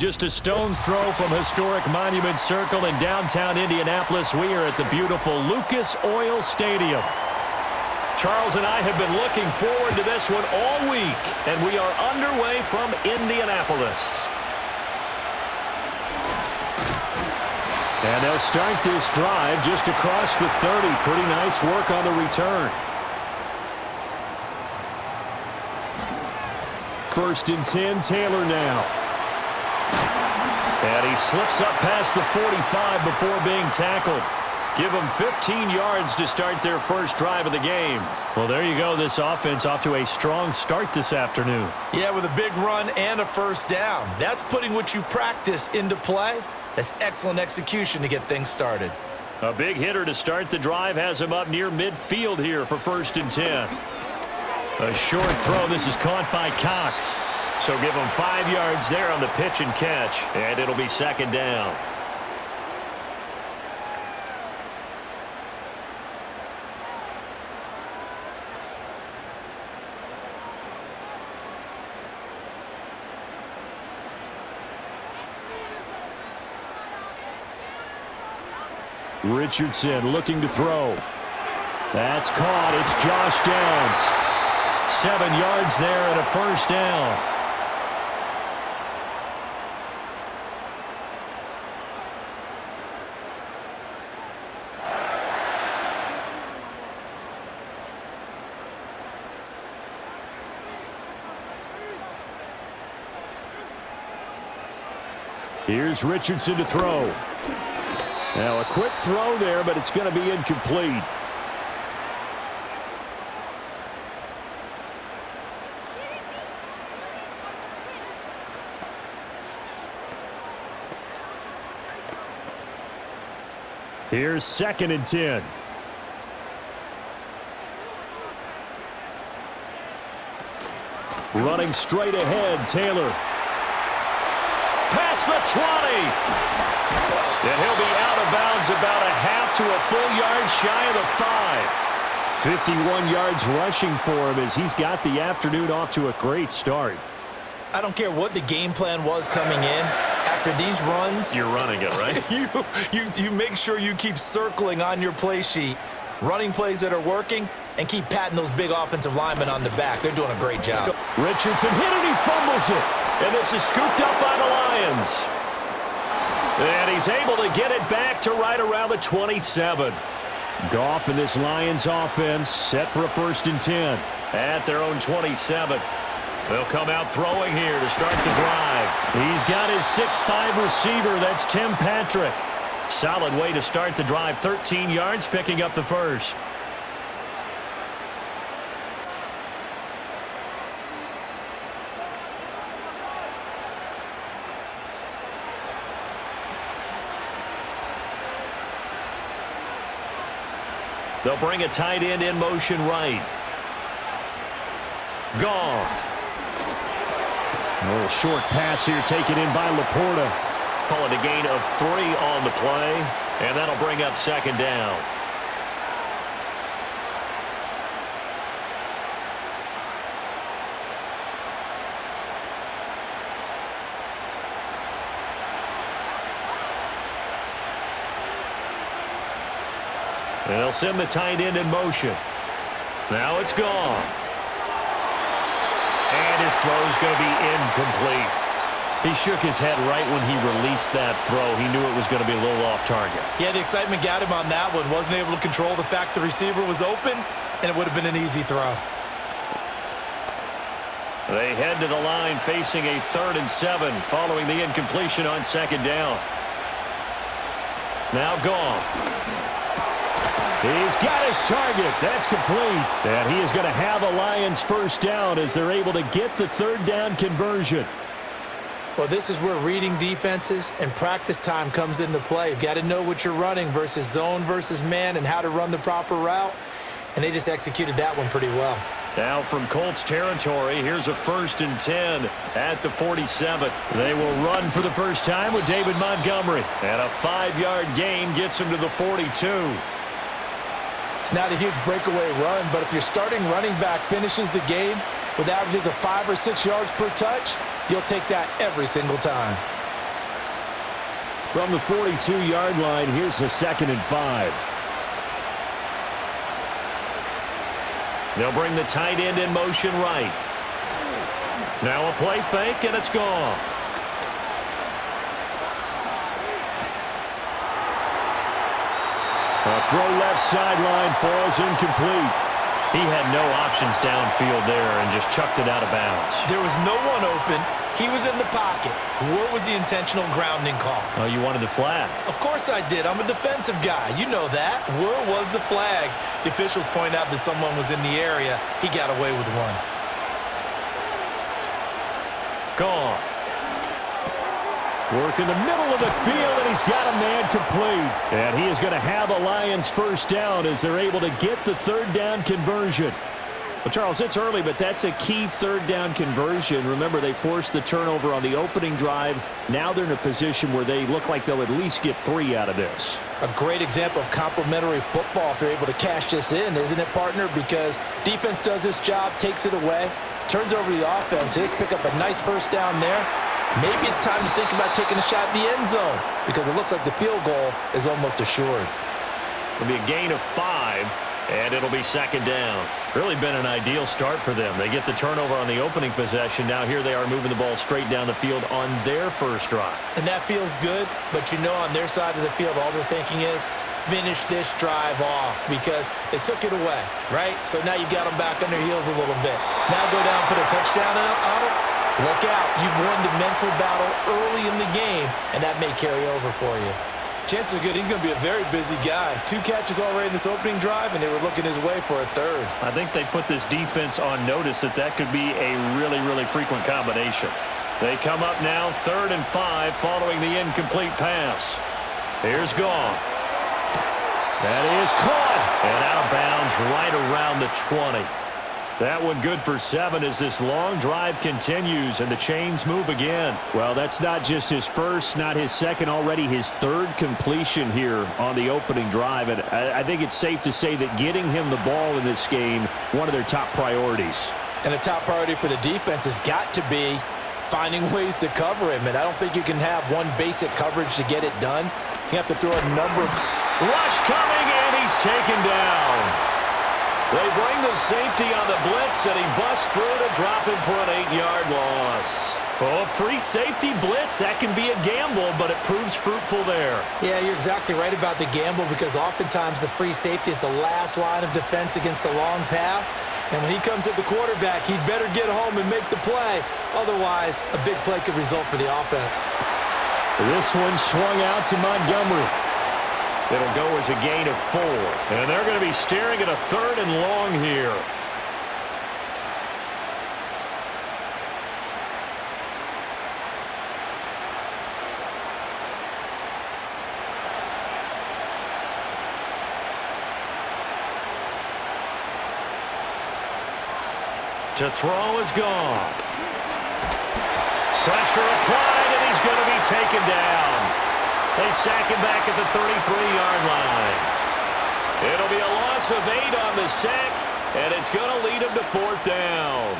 Just a stone's throw from historic Monument Circle in downtown Indianapolis. We are at the beautiful Lucas Oil Stadium. Charles and I have been looking forward to this one all week, and we are underway from Indianapolis. And they'll start this drive just across the 30. Pretty nice work on the return. First and 10, Taylor now. And he slips up past the 45 before being tackled. Give them 15 yards to start their first drive of the game. Well, there you go. This offense off to a strong start this afternoon. Yeah, with a big run and a first down. That's putting what you practice into play. That's excellent execution to get things started. A big hitter to start the drive has him up near midfield here for first and 10. A short throw. This is caught by Cox. So give him 5 yards there on the pitch and catch, and it'll be second down. Richardson looking to throw. That's caught. It's Josh Downs. 7 yards there and a first down. Here's Richardson to throw. Now a quick throw there, but it's going to be incomplete. Here's second and 10. Running straight ahead, Taylor. Past the 20. And he'll be out of bounds about a half to a full yard shy of the 5. 51 yards rushing for him as he's got the afternoon off to a great start. I don't care what the game plan was coming in. After these runs, you're running it, right? you make sure you keep circling on your play sheet, running plays that are working, and keep patting those big offensive linemen on the back. They're doing a great job. Richardson hit it, he fumbles it. And this is scooped up by the Lions. And he's able to get it back to right around the 27. Goff and this Lions offense set for a first and 10 at their own 27. They'll come out throwing here to start the drive. He's got his 6'5 receiver. That's Tim Patrick. Solid way to start the drive. 13 yards, picking up the first. They'll bring a tight end in motion right. Goff. A little short pass here taken in by Laporta. Call it a gain of 3 on the play, and that'll bring up second down. They'll send the tight end in motion. Now it's Goff. And his throw's going to be incomplete. He shook his head right when he released that throw. He knew it was going to be a little off target. Yeah, the excitement got him on that one. Wasn't able to control the fact the receiver was open, and it would have been an easy throw. They head to the line facing a 3rd and 7 following the incompletion on second down. Now Goff. He's got his target. That's complete. And he is going to have a Lions first down as they're able to get the 3rd down conversion. Well, this is where reading defenses and practice time comes into play. You've got to know what you're running versus zone versus man and how to run the proper route. And they just executed that one pretty well. Now from Colts territory, here's a 1st and 10 at the 47. They will run for the first time with David Montgomery. And a 5-yard gain gets him to the 42. It's not a huge breakaway run, but if your starting running back finishes the game with averages of 5 or 6 yards per touch, you'll take that every single time. From the 42-yard line, here's the 2nd and 5. They'll bring the tight end in motion right. Now a play fake, and it's Goff. A throw left sideline falls incomplete. He had no options downfield there and just chucked it out of bounds. There was no one open. He was in the pocket. What was the intentional grounding call? Oh, you wanted the flag. Of course I did. I'm a defensive guy. You know that. Where was the flag? The officials point out that someone was in the area. He got away with one. Goff. Work in the middle of the field, and he's got a man complete. And he is going to have a Lions first down as they're able to get the 3rd down conversion. Well, Charles, it's early, but that's a key 3rd down conversion. Remember, they forced the turnover on the opening drive. Now they're in a position where they look like they'll at least get 3 out of this. A great example of complementary football if they're able to cash this in, isn't it, partner? Because defense does this job, takes it away, turns over the offense. Just pick up a nice first down there. Maybe it's time to think about taking a shot at the end zone because it looks like the field goal is almost assured. It'll be a gain of 5, and it'll be 2nd down. Really been an ideal start for them. They get the turnover on the opening possession. Now here they are moving the ball straight down the field on their first drive. And that feels good, but you know on their side of the field all they're thinking is finish this drive off because they took it away, right? So now you've got them back on their heels a little bit. Now go down, put a touchdown on them. Look out. You've won the mental battle early in the game, and that may carry over for you. Chances are good he's going to be a very busy guy. 2 catches already in this opening drive, and they were looking his way for a 3rd. I think they put this defense on notice that could be a really, really frequent combination. They come up now 3rd and 5 following the incomplete pass. Here's Goff. That is caught and out of bounds right around the 20. That one good for 7 as this long drive continues and the chains move again. Well, that's not just his first, not his second, already his 3rd completion here on the opening drive. And I think it's safe to say that getting him the ball in this game, one of their top priorities. And the top priority for the defense has got to be finding ways to cover him. And I don't think you can have one basic coverage to get it done. You have to throw a number of... Rush coming, and he's taken down. They bring the safety on the blitz, and he busts through to drop him for an 8-yard loss. Oh, free safety blitz, that can be a gamble, but it proves fruitful there. Yeah, you're exactly right about the gamble because oftentimes the free safety is the last line of defense against a long pass. And when he comes at the quarterback, he'd better get home and make the play. Otherwise, a big play could result for the offense. This one swung out to Montgomery. It'll go as a gain of 4. And they're going to be staring at a 3rd and long here. To throw is Goff. Pressure applied, and he's going to be taken down. They sack him back at the 33-yard line. It'll be a loss of 8 on the sack, and it's going to lead him to 4th down.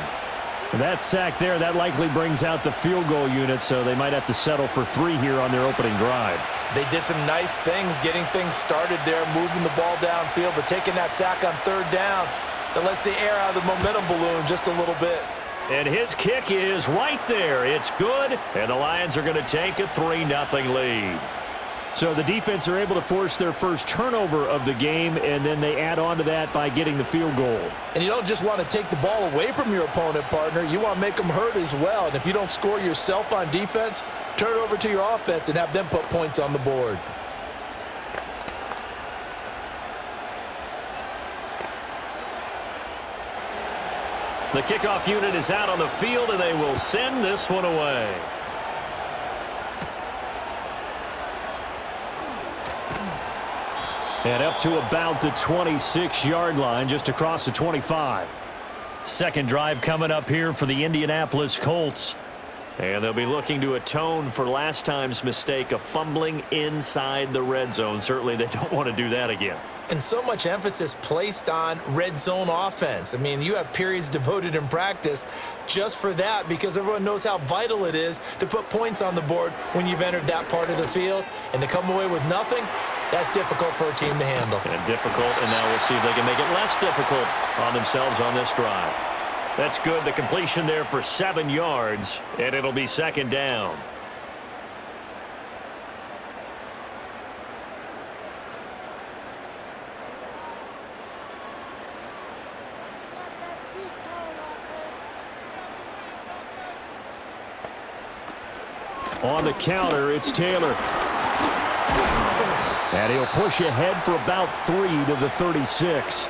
That sack there, that likely brings out the field goal unit, so they might have to settle for 3 here on their opening drive. They did some nice things getting things started there, moving the ball downfield, but taking that sack on 3rd down, that lets the air out of the momentum balloon just a little bit. And his kick is right there. It's good, and the Lions are going to take a 3-0 lead. So the defense are able to force their first turnover of the game, and then they add on to that by getting the field goal. And you don't just want to take the ball away from your opponent, partner. You want to make them hurt as well. And if you don't score yourself on defense, turn it over to your offense and have them put points on the board. The kickoff unit is out on the field, and they will send this one away. And up to about the 26-yard line, just across the 25. Second drive coming up here for the Indianapolis Colts. And they'll be looking to atone for last time's mistake of fumbling inside the red zone. Certainly they don't want to do that again. And so much emphasis placed on red zone offense. I mean, you have periods devoted in practice just for that because everyone knows how vital it is to put points on the board when you've entered that part of the field. And to come away with nothing, that's difficult for a team to handle. And difficult, and now we'll see if they can make it less difficult on themselves on this drive. That's good. The completion there for 7 yards, and it'll be second down. On the counter, it's Taylor. And he'll push ahead for about 3 to the 36.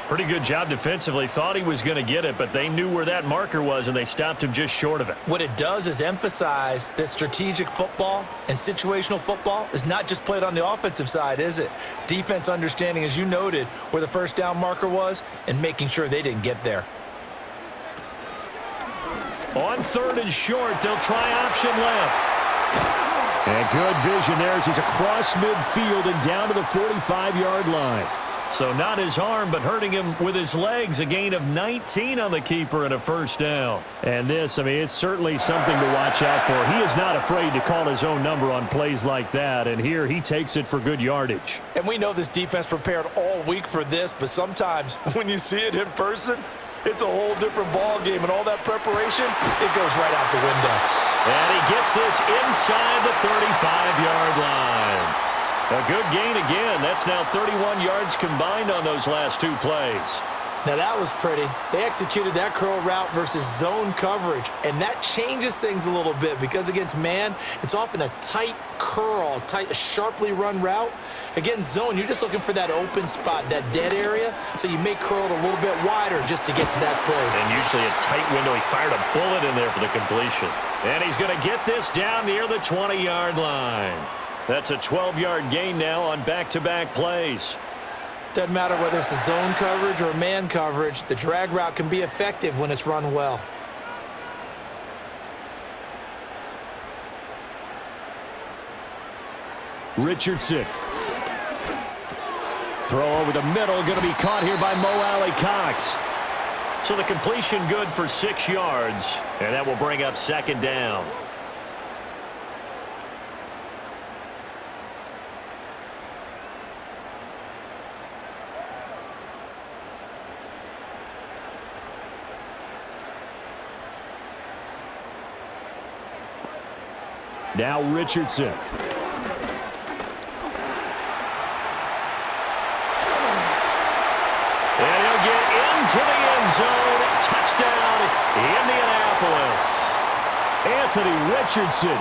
Pretty good job defensively. Thought he was going to get it, but they knew where that marker was, and they stopped him just short of it. What it does is emphasize that strategic football and situational football is not just played on the offensive side, is it? Defense understanding, as you noted, where the first down marker was and making sure they didn't get there. On 3rd and short, they'll try option left. And good vision there as he's across midfield and down to the 45-yard line. So not his arm, but hurting him with his legs. A gain of 19 on the keeper and a first down. And this, I mean, it's certainly something to watch out for. He is not afraid to call his own number on plays like that. And here he takes it for good yardage. And we know this defense prepared all week for this, but sometimes when you see it in person, it's a whole different ball game, and all that preparation, it goes right out the window. And he gets this inside the 35-yard line. A good gain again. That's now 31 yards combined on those last 2 plays. Now that was pretty. They executed that curl route versus zone coverage, and that changes things a little bit because against man, it's often a tight curl, tight, sharply run route. Against zone, you're just looking for that open spot, that dead area, so you may curl it a little bit wider just to get to that place. And usually a tight window. He fired a bullet in there for the completion. And he's going to get this down near the 20-yard line. That's a 12-yard gain now on back-to-back plays. Doesn't matter whether it's a zone coverage or man coverage, the drag route can be effective when it's run well. Richardson. Throw over the middle, going to be caught here by Mo Alley-Cox. So the completion good for 6 yards, and that will bring up second down. Now Richardson. And he'll get into the end zone. Touchdown, Indianapolis. Anthony Richardson.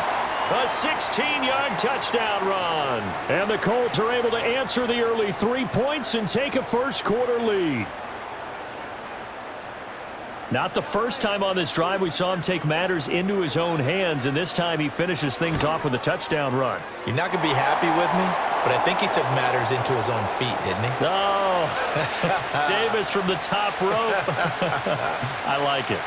A 16-yard touchdown run. And the Colts are able to answer the early 3 points and take a first-quarter lead. Not the first time on this drive we saw him take matters into his own hands, and this time he finishes things off with a touchdown run. You're not going to be happy with me, but I think he took matters into his own feet, didn't he? Oh, Davis from the top rope. I like it.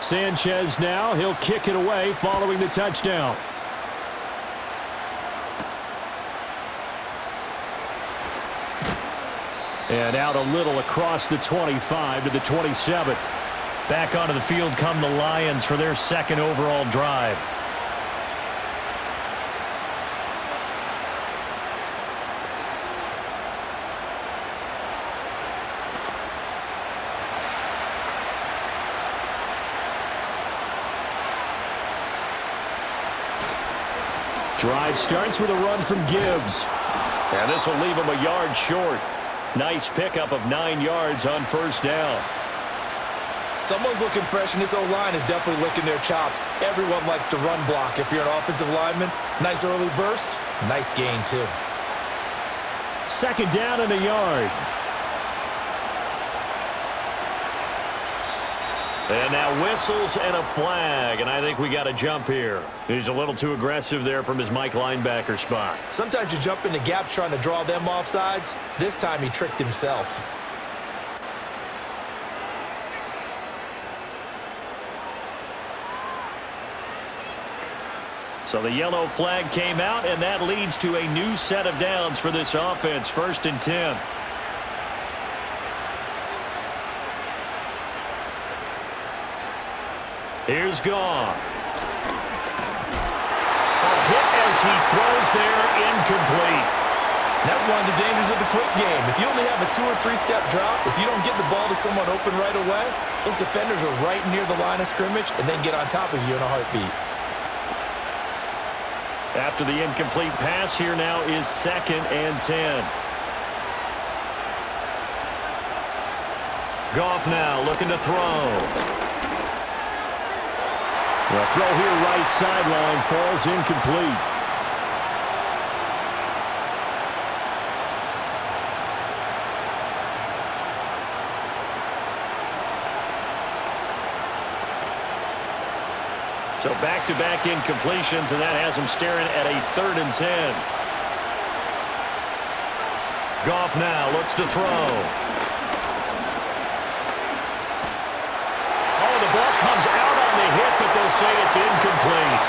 Sanchez now, he'll kick it away following the touchdown. And out a little across the 25 to the 27. Back onto the field come the Lions for their second overall drive. Drive starts with a run from Gibbs. And this will leave him a yard short. Nice pickup of 9 yards on first down. Someone's looking fresh, and this O-line is definitely licking their chops. Everyone likes to run block if you're an offensive lineman. Nice early burst. Nice gain, too. Second down and a yard. And now whistles and a flag, and I think we got a jump here. He's a little too aggressive there from his Mike linebacker spot. Sometimes you jump into gaps trying to draw them off sides. This time he tricked himself. So the yellow flag came out, and that leads to a new set of downs for this offense. 1st and 10. Here's Goff. A hit as he throws there, incomplete. That's one of the dangers of the quick game. If you only have a 2- or 3-step drop, if you don't get the ball to someone open right away, those defenders are right near the line of scrimmage and then get on top of you in a heartbeat. After the incomplete pass, here now is 2nd and 10. Goff now looking to throw. The throw here right sideline falls incomplete. So back-to-back incompletions, and that has him staring at a 3rd and 10. Goff now looks to throw. The ball comes out on the hit, but they'll say it's incomplete.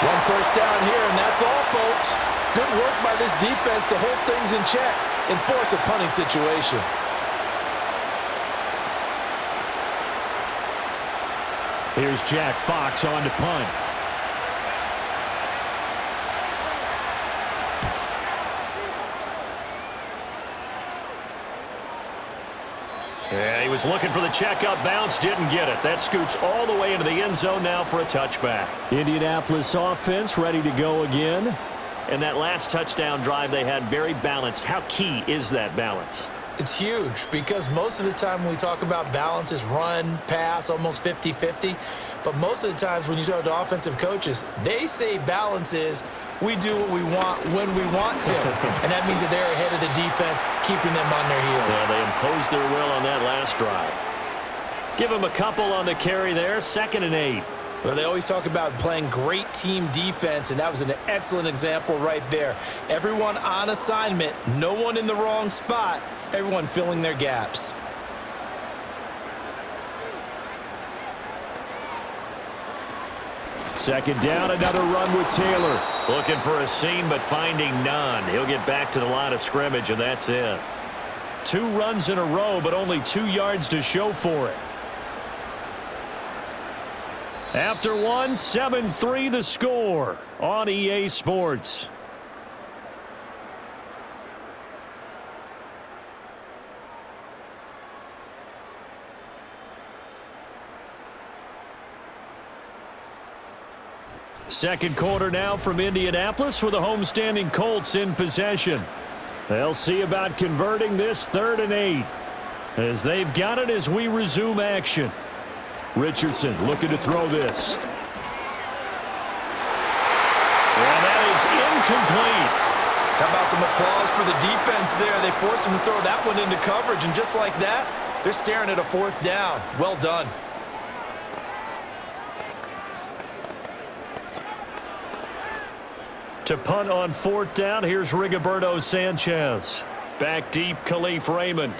1 first down here, and that's all, folks. Good work by this defense to hold things in check and force a punting situation. Here's Jack Fox on to punt. Yeah, he was looking for the checkup bounce, didn't get it. That scoots all the way into the end zone now for a touchback. Indianapolis offense ready to go again. And that last touchdown drive they had very balanced. How key is that balance? It's huge because most of the time when we talk about balance is run, pass, almost 50-50. But most of the times when you talk to offensive coaches, they say balance is we do what we want when we want to. And that means that they're ahead of the defense, keeping them on their heels. Yeah, they imposed their will on that last drive. Give them a couple on the carry there, 2nd and 8. Well, they always talk about playing great team defense, and that was an excellent example right there. Everyone on assignment, no one in the wrong spot, everyone filling their gaps. Second down, another run with Taylor. Looking for a seam, but finding none. He'll get back to the line of scrimmage, and that's it. 2 runs in a row, but only 2 yards to show for it. After one, 7-3 the score on EA Sports. Second quarter now from Indianapolis with the homestanding Colts in possession. They'll see about converting this 3rd and 8 as they've got it as we resume action. Richardson looking to throw this. And that is incomplete. How about some applause for the defense there? They forced him to throw that one into coverage, and just like that, they're staring at a 4th down. Well done. To punt on 4th down, here's Rigoberto Sanchez. Back deep, Khalif Raymond.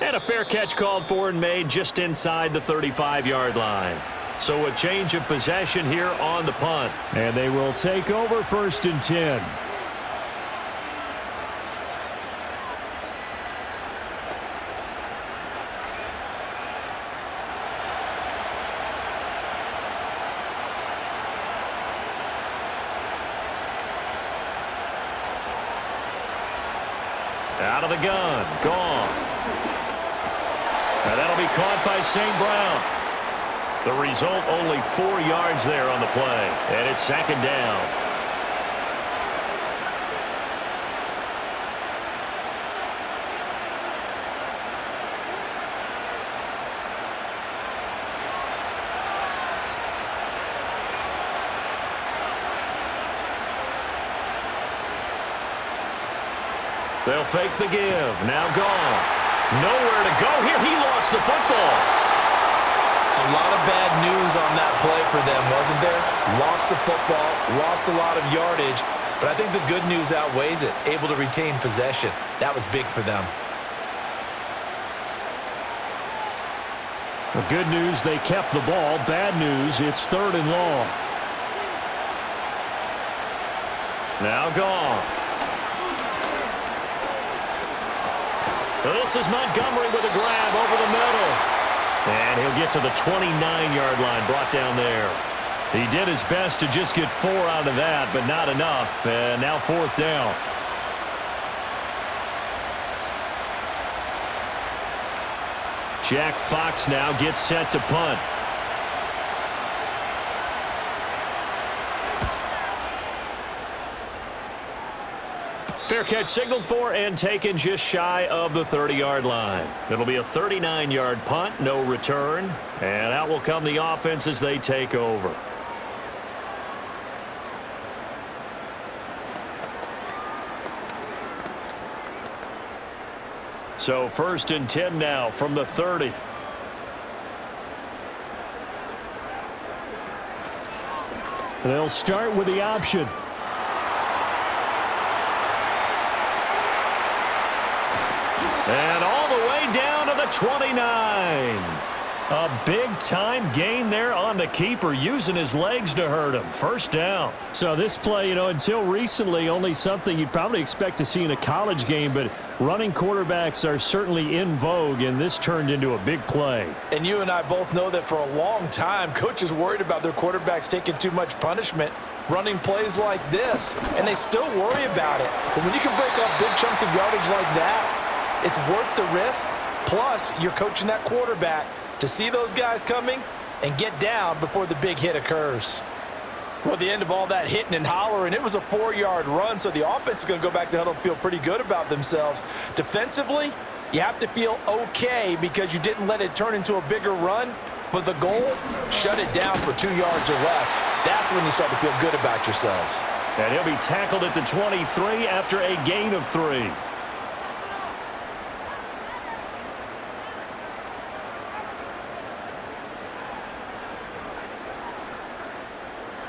And a fair catch called for and made just inside the 35-yard line. So a change of possession here on the punt. And they will take over 1st and 10. Out of the gun, Goff. And that'll be caught by St. Brown. The result, only 4 yards there on the play. And it's 2nd down. They'll fake the give. Now Goff. Nowhere to go here. He lost the football. A lot of bad news on that play for them, wasn't there? Lost the football, lost a lot of yardage, but I think the good news outweighs it. Able to retain possession. That was big for them. The good news, they kept the ball. Bad news, it's 3rd and long. Now Goff. This is Montgomery with a grab over the middle. And he'll get to the 29-yard line, brought down there. He did his best to just get 4 out of that, but not enough. And now 4th down. Jack Fox now gets set to punt. Fair catch signaled for and taken just shy of the 30-yard line. It'll be a 39-yard punt, no return. And out will come the offense as they take over. So 1st and 10 now from the 30. They'll start with the option. And all the way down to the 29. A big-time gain there on the keeper, using his legs to hurt him. 1st down. So this play, until recently, only something you'd probably expect to see in a college game, but running quarterbacks are certainly in vogue, and this turned into a big play. And you and I both know that for a long time, coaches worried about their quarterbacks taking too much punishment running plays like this, and they still worry about it. But when you can break up big chunks of yardage like that, it's worth the risk. Plus, you're coaching that quarterback to see those guys coming and get down before the big hit occurs. Well, at the end of all that hitting and hollering, it was a 4-yard run, so the offense is going to go back to huddle and feel pretty good about themselves. Defensively, you have to feel okay because you didn't let it turn into a bigger run, but the goal, shut it down for 2 yards or less. That's when you start to feel good about yourselves. And he'll be tackled at the 23 after a gain of 3.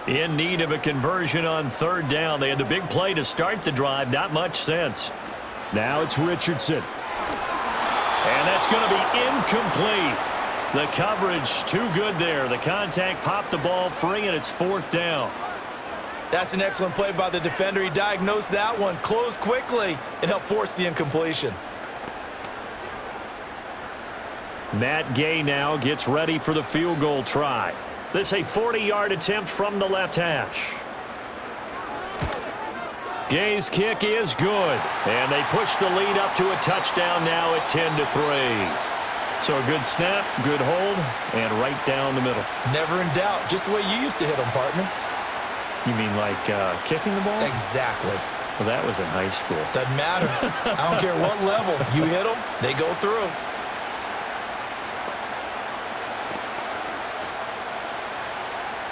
In need of a conversion on 3rd down. They had the big play to start the drive. Not much sense. Now it's Richardson. And that's going to be incomplete. The coverage too good there. The contact popped the ball free, and it's 4th down. That's an excellent play by the defender. He diagnosed that one, closed quickly, and helped force the incompletion. Matt Gay now gets ready for the field goal try. This a 40-yard attempt from the left hash. Gay's kick is good, and they push the lead up to a touchdown now at 10-3. So a good snap, good hold, and right down the middle. Never in doubt. Just the way you used to hit them, partner. You mean like kicking the ball? Exactly. Well, that was in high school. Doesn't matter. I don't care what level. You hit them, they go through.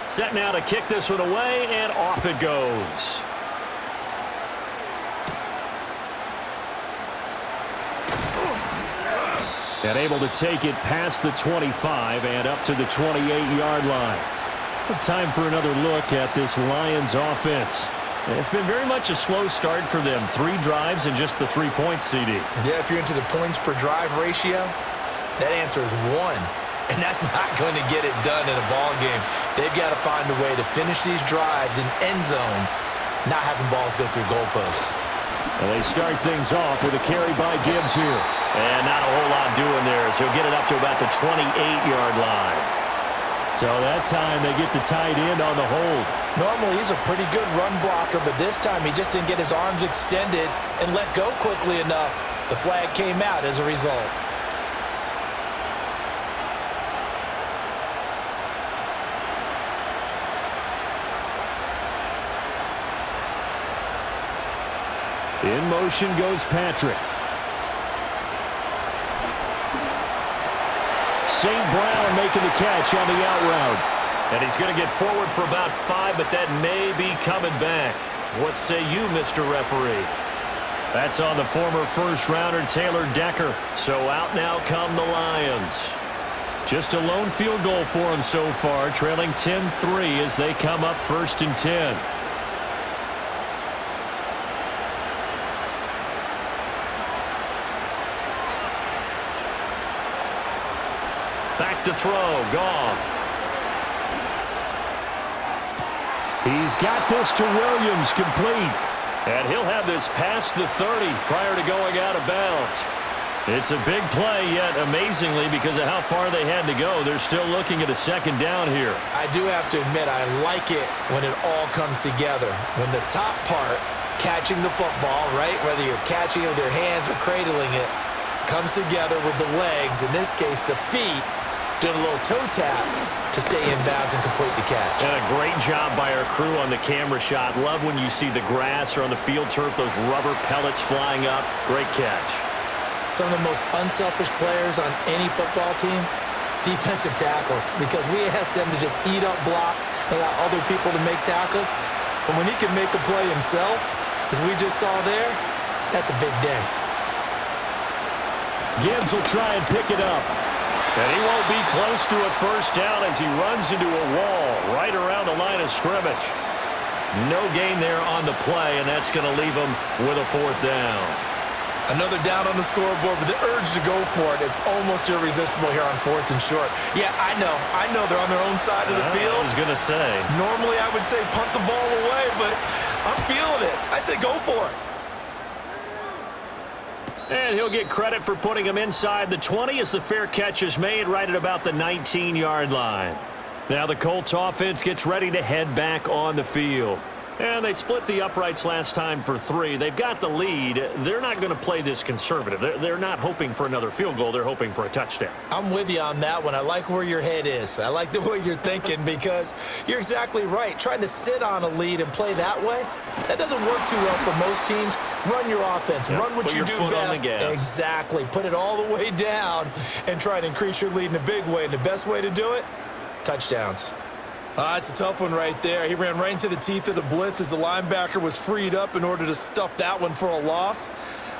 Set now to kick this one away, and off it goes. And able to take it past the 25 and up to the 28-yard line. Time for another look at this Lions offense. It's been very much a slow start for them. 3 drives and just the 3 points, CD. Yeah, if you're into the points per drive ratio, that answer is 1. And that's not going to get it done in a ball game. They've got to find a way to finish these drives in end zones, not having balls go through goalposts. And they start things off with a carry by Gibbs here. And not a whole lot doing there, so he'll get it up to about the 28-yard line. So that time they get the tight end on the hold. Normally he's a pretty good run blocker, but this time he just didn't get his arms extended and let go quickly enough. The flag came out as a result. In motion goes Patrick. St. Brown making the catch on the out route. And he's going to get forward for about 5, but that may be coming back. What say you, Mr. Referee? That's on the former first-rounder Taylor Decker. So out now come the Lions. Just a lone field goal for them so far, trailing 10-3 as they come up 1st and 10. Back to throw, Goff. He's got this to Williams, complete. And he'll have this past the 30 prior to going out of bounds. It's a big play, yet amazingly, because of how far they had to go, they're still looking at a 2nd down here. I do have to admit, I like it when it all comes together. When the top part, catching the football, right, whether you're catching it with your hands or cradling it, comes together with the legs, in this case the feet, doing a little toe tap to stay in bounds and complete the catch. And a great job by our crew on the camera shot. Love when you see the grass or on the field turf, those rubber pellets flying up. Great catch. Some of the most unselfish players on any football team, defensive tackles, because we ask them to just eat up blocks and allow other people to make tackles. But when he can make a play himself, as we just saw there, that's a big day. Gibbs will try and pick it up. And he won't be close to a 1st down as he runs into a wall right around the line of scrimmage. No gain there on the play, and that's going to leave him with a 4th down. Another down on the scoreboard, but the urge to go for it is almost irresistible here on 4th and short. Yeah, I know they're on their own side of the field. I was going to say. Normally I would say punt the ball away, but I'm feeling it. I say go for it. And he'll get credit for putting him inside the 20 as the fair catch is made right at about the 19-yard line. Now the Colts offense gets ready to head back on the field. And they split the uprights last time for 3. They've got the lead. They're not going to play this conservative. They're not hoping for another field goal. They're hoping for a touchdown. I'm with you on that one. I like where your head is. I like the way you're thinking because you're exactly right. Trying to sit on a lead and play that way, that doesn't work too well for most teams. Run your offense. Yep. Run what you do best. Exactly. Put it all the way down and try to increase your lead in a big way. And the best way to do it, touchdowns. It's a tough one right there. He ran right into the teeth of the blitz as the linebacker was freed up in order to stuff that one for a loss.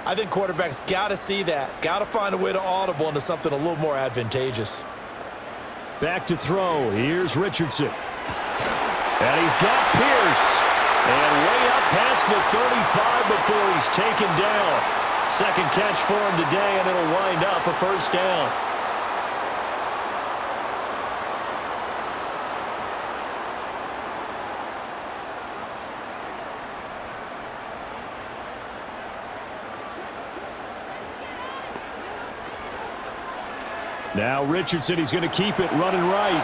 I think quarterbacks got to see that. Got to find a way to audible into something a little more advantageous. Back to throw. Here's Richardson. And he's got Pierce. And way up past the 35 before he's taken down. 2nd catch for him today, and it'll wind up a 1st down. Now Richardson, he's going to keep it running right.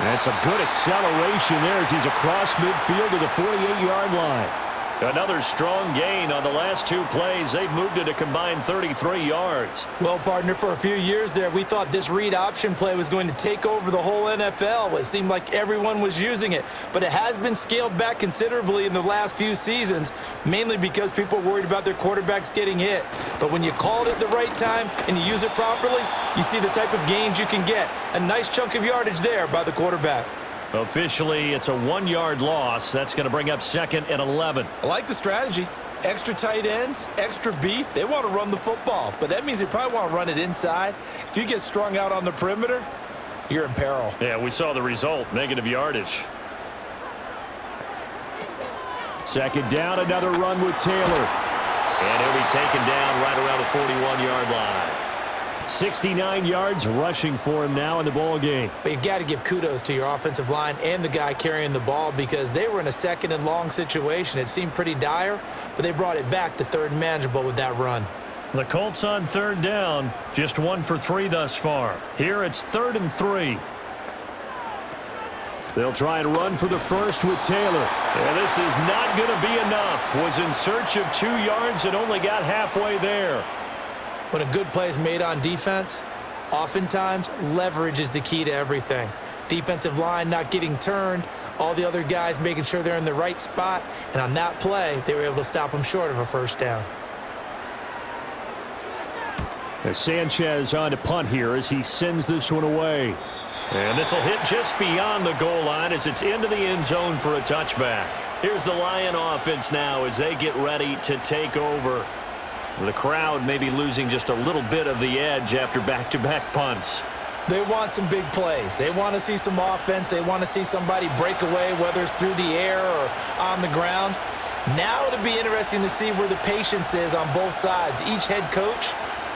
That's a good acceleration there as he's across midfield to the 48-yard line. Another strong gain on the last 2 plays. They've moved it a combined 33 yards. Well, partner, for a few years there, we thought this read option play was going to take over the whole NFL. It seemed like everyone was using it, but it has been scaled back considerably in the last few seasons, mainly because people are worried about their quarterbacks getting hit. But when you call it at the right time and you use it properly, you see the type of gains you can get. A nice chunk of yardage there by the quarterback. Officially, it's a 1-yard loss. That's going to bring up 2nd and 11. I like the strategy. Extra tight ends, extra beef. They want to run the football, but that means they probably want to run it inside. If you get strung out on the perimeter, you're in peril. Yeah, we saw the result, negative yardage. 2nd down, another run with Taylor. And he'll be taken down right around the 41-yard line. 69 yards rushing for him now in the ball game. But you've got to give kudos to your offensive line and the guy carrying the ball because they were in a 2nd and long situation. It seemed pretty dire, but they brought it back to 3rd and manageable with that run. The Colts on 3rd down, just 1 for 3 thus far. Here it's 3rd and 3. They'll try and run for the 1st with Taylor. And this is not going to be enough. Was in search of 2 yards and only got halfway there. When a good play is made on defense, oftentimes leverage is the key to everything. Defensive line not getting turned, all the other guys making sure they're in the right spot, and on that play, they were able to stop them short of a 1st down. As Sanchez on to punt here as he sends this one away. And this will hit just beyond the goal line as it's into the end zone for a touchback. Here's the Lion offense now as they get ready to take over. The crowd may be losing just a little bit of the edge after back-to-back punts. They want some big plays. They want to see some offense. They want to see somebody break away, whether it's through the air or on the ground. Now it'll be interesting to see where the patience is on both sides. Each head coach,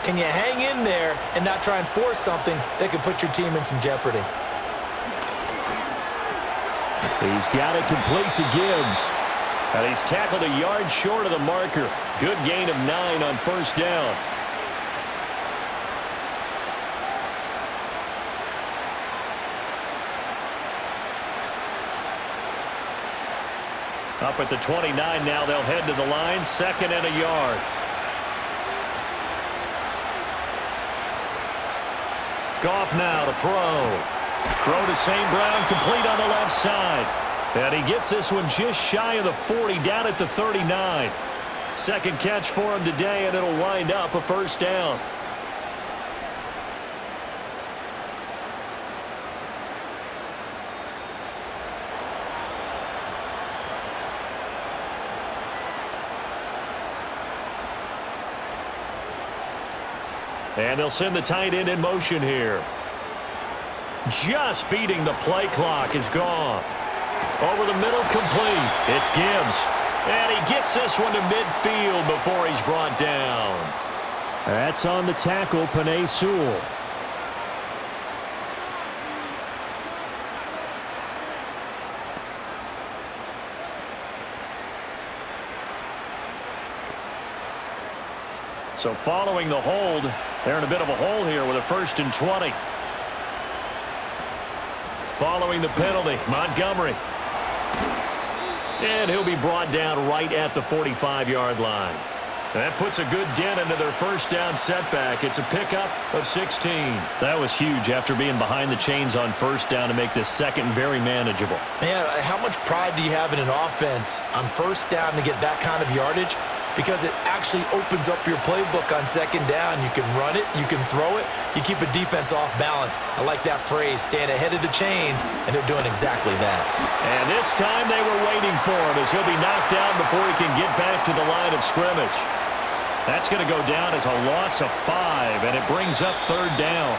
can you hang in there and not try and force something that could put your team in some jeopardy? He's got it complete to Gibbs. And he's tackled a yard short of the marker. Good gain of 9 on first down. Up at the 29 now, they'll head to the line. 2nd and a yard. Goff now to throw. Throw to St. Brown, complete on the left side. And he gets this one just shy of the 40, down at the 39. Second catch for him today, and it'll wind up a first down. And they'll send the tight end in motion here. Just beating the play clock is Goff. Over the middle, complete. It's Gibbs. And he gets this one to midfield before he's brought down. That's on the tackle, Penei Sewell. So following the hold, they're in a bit of a hole here with a 1st and 20. Following the penalty, Montgomery. And he'll be brought down right at the 45-yard line. That puts a good dent into their first down setback. It's a pickup of 16. That was huge after being behind the chains on first down to make this second very manageable. Yeah, how much pride do you have in an offense on first down to get that kind of yardage? Because it actually opens up your playbook on 2nd down. You can run it, you can throw it, you keep a defense off balance. I like that phrase, stand ahead of the chains, and they're doing exactly that. And this time they were waiting for him as he'll be knocked down before he can get back to the line of scrimmage. That's going to go down as a loss of 5, and it brings up 3rd down.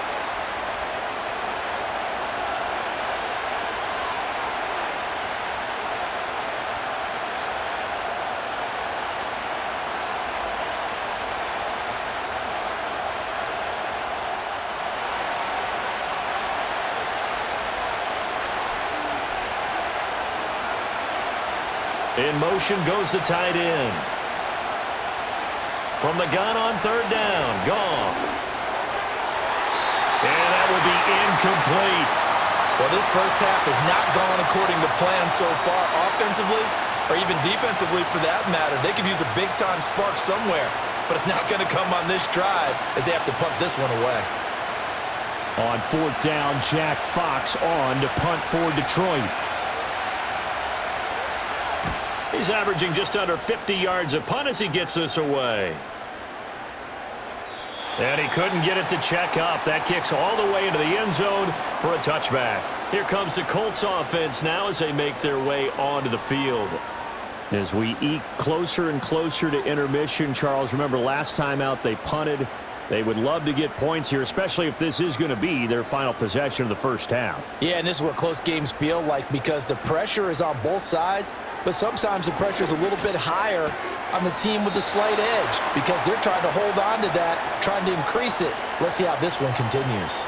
In motion goes the tight end. From the gun on 3rd down, Goff. And that will be incomplete. Well, this first half has not gone according to plan so far, offensively or even defensively for that matter. They could use a big-time spark somewhere, but it's not going to come on this drive as they have to punt this one away. On 4th down, Jack Fox on to punt for Detroit. He's averaging just under 50 yards a punt as he gets this away. And he couldn't get it to check up. That kicks all the way into the end zone for a touchback. Here comes the Colts offense now as they make their way onto the field. As we eke closer and closer to intermission, Charles, remember last time out they punted. They would love to get points here, especially if this is going to be their final possession of the first half. Yeah, and this is what close games feel like because the pressure is on both sides, but sometimes the pressure is a little bit higher on the team with the slight edge because they're trying to hold on to that, trying to increase it. Let's see how this one continues.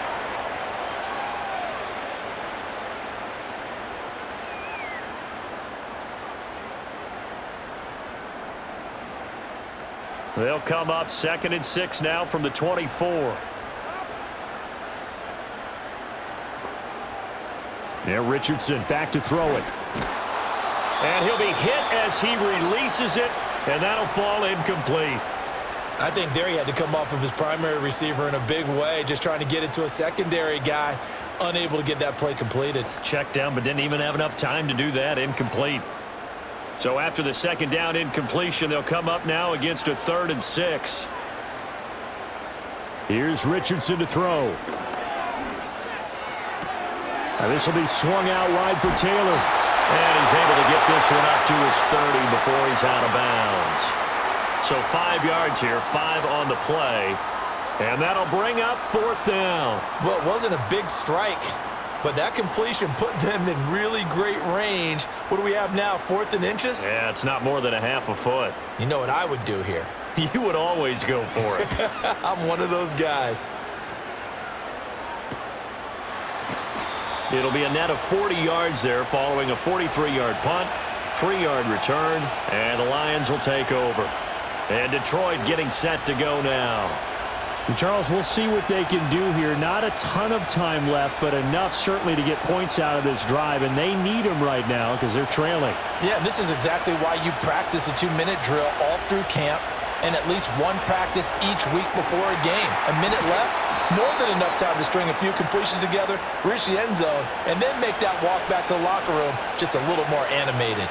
They'll come up 2nd and 6 now from the 24. Yeah, Richardson back to throw it. And he'll be hit as he releases it, and that'll fall incomplete. I think there he had to come off of his primary receiver in a big way, just trying to get it to a secondary guy, unable to get that play completed. Checked down, but didn't even have enough time to do that. Incomplete. So after the 2nd down incompletion, they'll come up now against a 3rd and 6. Here's Richardson to throw. This will be swung out wide for Taylor. And he's able to get this one up to his 30 before he's out of bounds. So 5 yards here, 5 on the play. And that'll bring up 4th down. Well, it wasn't a big strike, but that completion put them in really great range. What do we have now, 4th and inches? Yeah, it's not more than a half a foot. You know what I would do here? You would always go for it. I'm one of those guys. It'll be a net of 40 yards there following a 43-yard punt, 3-yard return, and the Lions will take over. And Detroit getting set to go now. And Charles, we'll see what they can do here. Not a ton of time left, but enough certainly to get points out of this drive, and they need them right now because they're trailing. Yeah, and this is exactly why you practice a 2-minute drill all through camp and at least one practice each week before a game. A minute left, more than enough time to string a few completions together, reach the end zone, and then make that walk back to the locker room just a little more animated.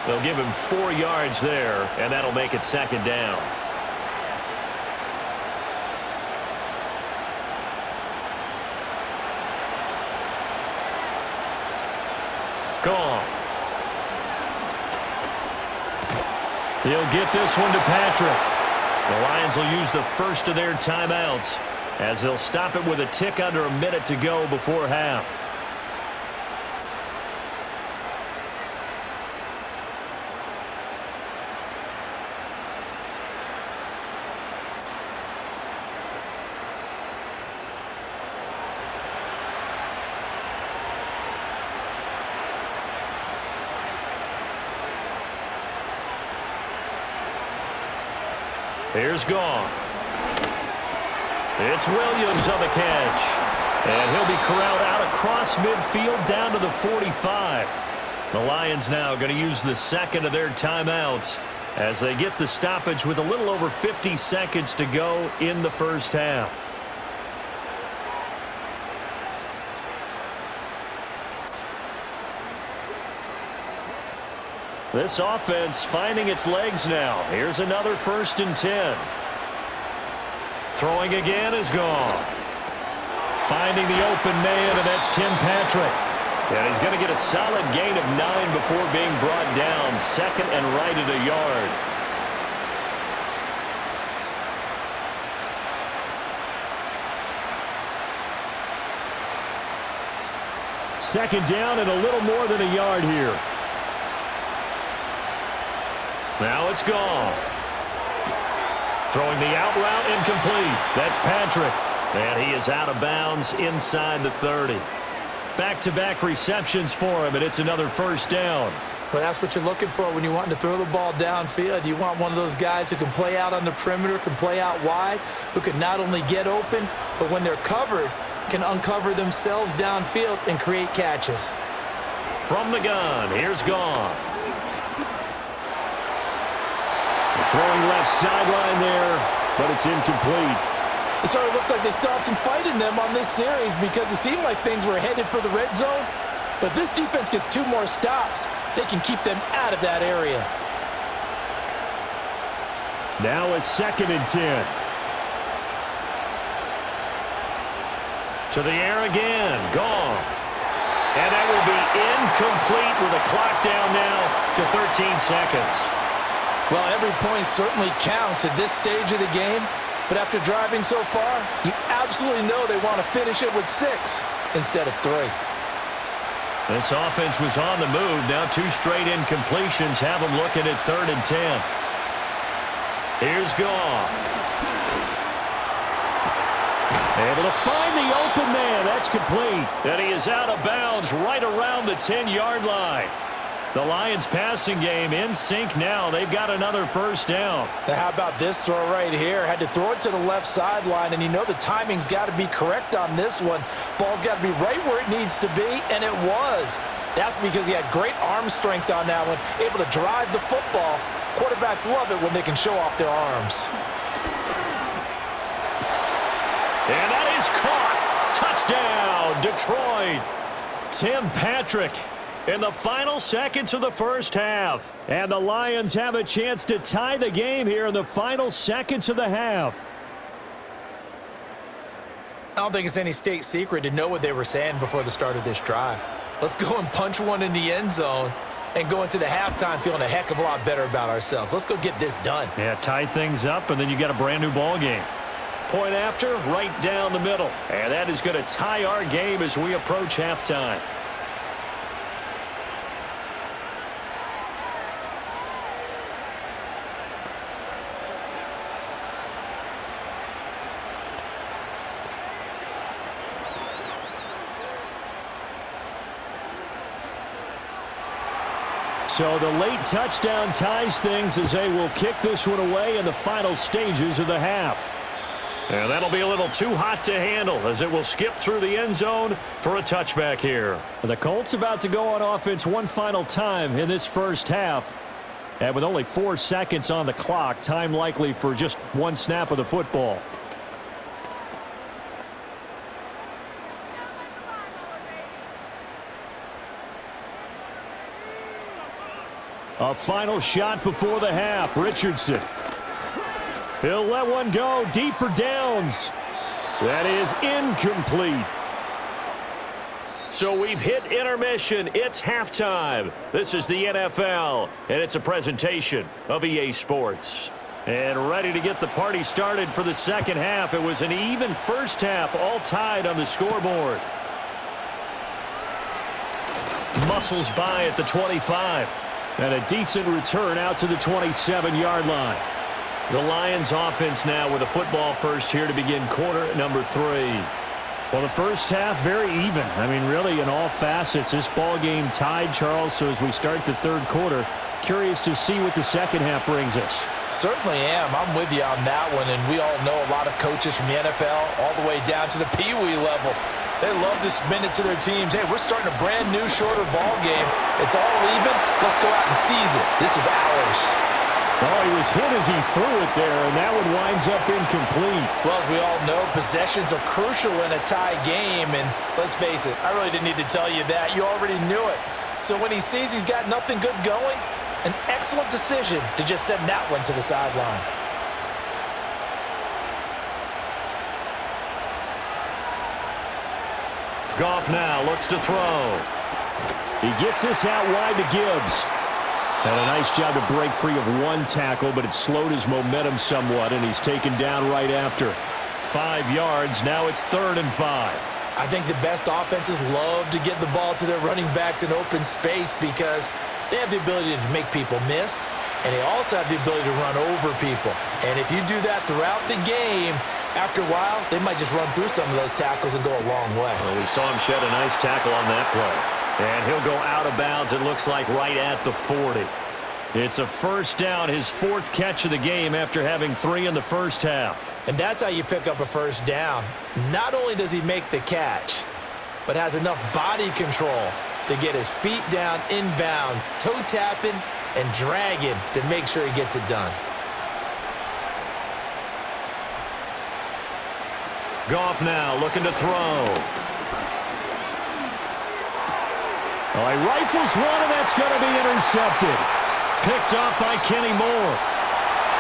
They'll give him 4 yards there, and that'll make it 2nd down. Goff. He'll get this one to Patrick. The Lions will use the first of their timeouts as they'll stop it with a tick under a minute to go before half. Here's Goff. It's Williams on the catch. And he'll be corralled out across midfield down to the 45. The Lions now going to use the second of their timeouts as they get the stoppage with a little over 50 seconds to go in the first half. This offense finding its legs now. Here's another 1st and 10. Throwing again is Goff. Finding the open man, and that's Tim Patrick. And he's going to get a solid gain of 9 before being brought down. 2nd and right at a yard. Second down and a little more than a yard here. Now it's Goff. Throwing the out route incomplete. That's Patrick. And he is out of bounds inside the 30. Back-to-back receptions for him, and it's another 1st down. Well, that's what you're looking for when you want to throw the ball downfield. You want one of those guys who can play out on the perimeter, can play out wide, who can not only get open, but when they're covered, can uncover themselves downfield and create catches. From the gun, here's Goff. Throwing left sideline there, but it's incomplete. It sort of looks like they still have some fight in them on this series because it seemed like things were headed for the red zone. But if this defense gets 2 more stops, they can keep them out of that area. Now a 2nd and 10. To the air again, Goff. And that will be incomplete with a clock down now to 13 seconds. Well, every point certainly counts at this stage of the game, but after driving so far, you absolutely know they want to finish it with 6 instead of 3. This offense was on the move. Now 2 straight incompletions have them looking at 3rd and 10. Here's Goff. Able to find the open man. That's complete. And he is out of bounds right around the 10-yard line. The Lions passing game in sync now. They've got another 1st down. Now how about this throw right here? Had to throw it to the left sideline, and you know the timing's got to be correct on this one. Ball's got to be right where it needs to be, and it was. That's because he had great arm strength on that one, able to drive the football. Quarterbacks love it when they can show off their arms. And that is caught. Touchdown, Detroit. Tim Patrick in the final seconds of the first half. And the Lions have a chance to tie the game here in the final seconds of the half. I don't think it's any state secret to know what they were saying before the start of this drive. Let's go and punch one in the end zone and go into the halftime feeling a heck of a lot better about ourselves. Let's go get this done. Yeah, tie things up, and then you got a brand new ball game. Point after, right down the middle. And that is going to tie our game as we approach halftime. So the late touchdown ties things as they will kick this one away in the final stages of the half. And that'll be a little too hot to handle as it will skip through the end zone for a touchback here. The Colts about to go on offense one final time in this first half. And with only 4 seconds on the clock, time likely for just one snap of the football. A final shot before the half. Richardson. He'll let one go deep for downs. That is incomplete. So we've hit intermission. It's halftime. This is the NFL, and it's a presentation of EA Sports. And ready to get the party started for the second half. It was an even first half, all tied on the scoreboard. Muscles by at the 25. And a decent return out to the 27-yard line. The Lions offense now with a football first here to begin quarter number 3. Well, the first half very even. I mean, really in all facets. This ball game tied, Charles. So as we start the third quarter, curious to see what the second half brings us. Certainly am. I'm with you on that one. And we all know a lot of coaches from the NFL all the way down to the Pee Wee level. They love to spin it to their teams. Hey, we're starting a brand new, shorter ball game. It's all even. Let's go out and seize it. This is ours. Oh, he was hit as he threw it there, and that one winds up incomplete. Well, as we all know, possessions are crucial in a tie game. And let's face it, I really didn't need to tell you that. You already knew it. So when he sees he's got nothing good going, an excellent decision to just send that one to the sideline. Goff now looks to throw. He gets this out wide to Gibbs. And a nice job to break free of one tackle, but it slowed his momentum somewhat, and he's taken down right after. 5 yards, now it's 3rd and 5. I think the best offenses love to get the ball to their running backs in open space because they have the ability to make people miss, and they also have the ability to run over people. And if you do that throughout the game, after a while, they might just run through some of those tackles and go a long way. Well, we saw him shed a nice tackle on that play. And he'll go out of bounds, it looks like, right at the 40. It's a first down, his 4th catch of the game after having 3 in the first half. And that's how you pick up a first down. Not only does he make the catch, but has enough body control to get his feet down inbounds, toe tapping and dragging to make sure he gets it done. Goff now looking to throw. Oh, he rifles one, and that's going to be intercepted. Picked up by Kenny Moore.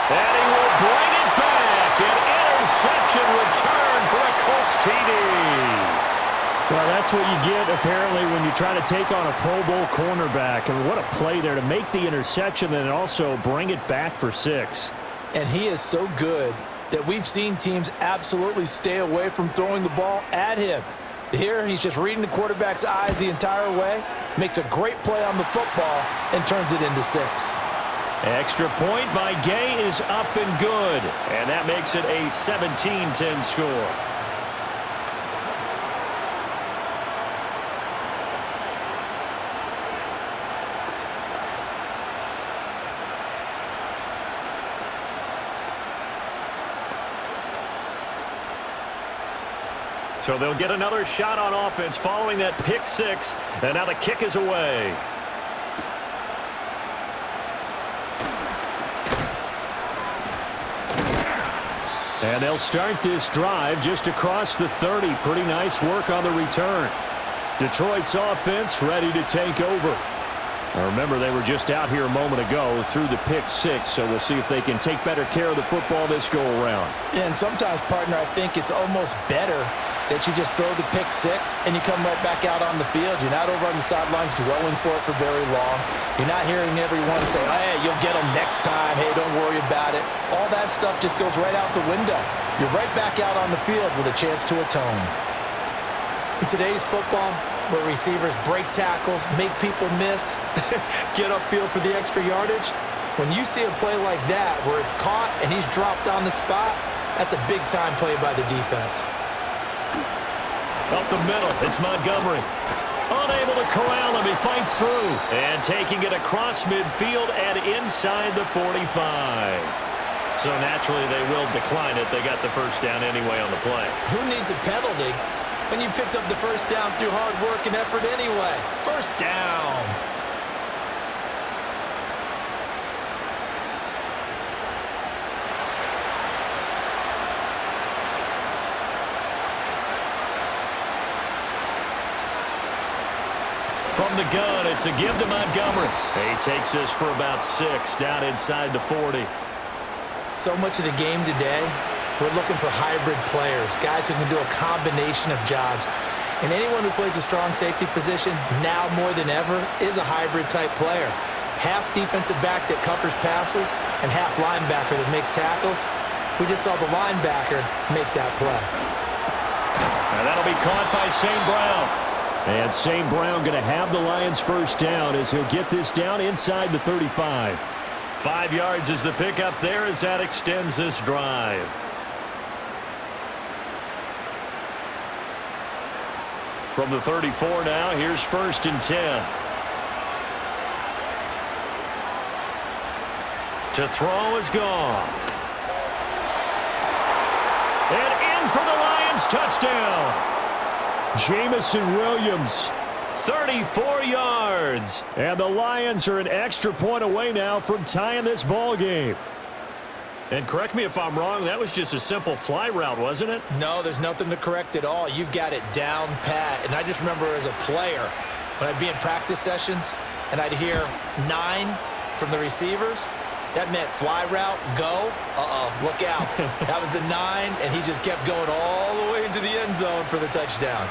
And he will bring it back. An interception return for a Colts TD. Well, that's what you get, apparently, when you try to take on a Pro Bowl cornerback. And what a play there to make the interception and also bring it back for 6. And he is so good that we've seen teams absolutely stay away from throwing the ball at him. Here, he's just reading the quarterback's eyes the entire way, makes a great play on the football, and turns it into 6. Extra point by Gay is up and good. And that makes it a 17-10 score. So they'll get another shot on offense following that pick 6. And now the kick is away. And they'll start this drive just across the 30. Pretty nice work on the return. Detroit's offense ready to take over. Now remember, they were just out here a moment ago through the pick 6, so we'll see if they can take better care of the football this go around. Yeah, and sometimes, partner, I think it's almost better that you just throw the pick six and you come right back out on the field. You're not over on the sidelines dwelling for it for very long. You're not hearing everyone say, hey, you'll get them next time. Hey, don't worry about it. All that stuff just goes right out the window. You're right back out on the field with a chance to atone. In today's football, where receivers break tackles, make people miss, get upfield for the extra yardage, when you see a play like that where it's caught and he's dropped on the spot, that's a big-time play by the defense. Up the middle, it's Montgomery. Unable to corral him, he fights through. And taking it across midfield and inside the 45. So naturally they will decline it. They got the first down anyway on the play. Who needs a penalty when you picked up the first down through hard work and effort anyway? First down. From the gun, it's a give to Montgomery. He takes this for about 6 down inside the 40. So much of the game today, we're looking for hybrid players, guys who can do a combination of jobs. And anyone who plays a strong safety position, now more than ever, is a hybrid-type player. Half defensive back that covers passes and half linebacker that makes tackles. We just saw the linebacker make that play. And that'll be caught by St. Brown. And St. Brown going to have the Lions first down as he'll get this down inside the 35. 5 yards is the pickup there as that extends this drive. From the 34 now, here's 1st and 10. To throw is Goff. And in for the Lions, touchdown. Jamison Williams, 34 yards. And the Lions are an extra point away now from tying this ball game. And correct me if I'm wrong, that was just a simple fly route, wasn't it? No, there's nothing to correct at all. You've got it down pat. And I just remember as a player, when I'd be in practice sessions and I'd hear 9 from the receivers, that meant fly route, go, look out. That was the 9, and he just kept going all the way into the end zone for the touchdown.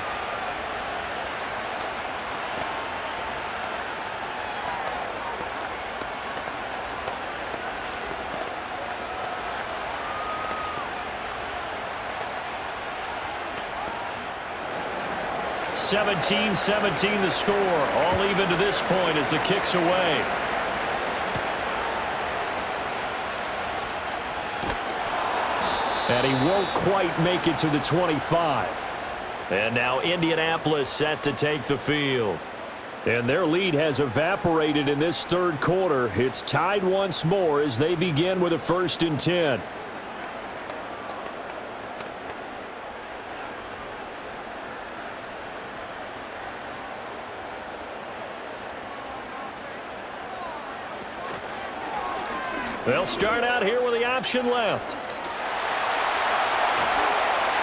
(17-17) the score. All even to this point as the kick's away. And he won't quite make it to the 25. And now Indianapolis set to take the field. And their lead has evaporated in this third quarter. It's tied once more as they begin with a 1st and 10. They'll start out here with the option left.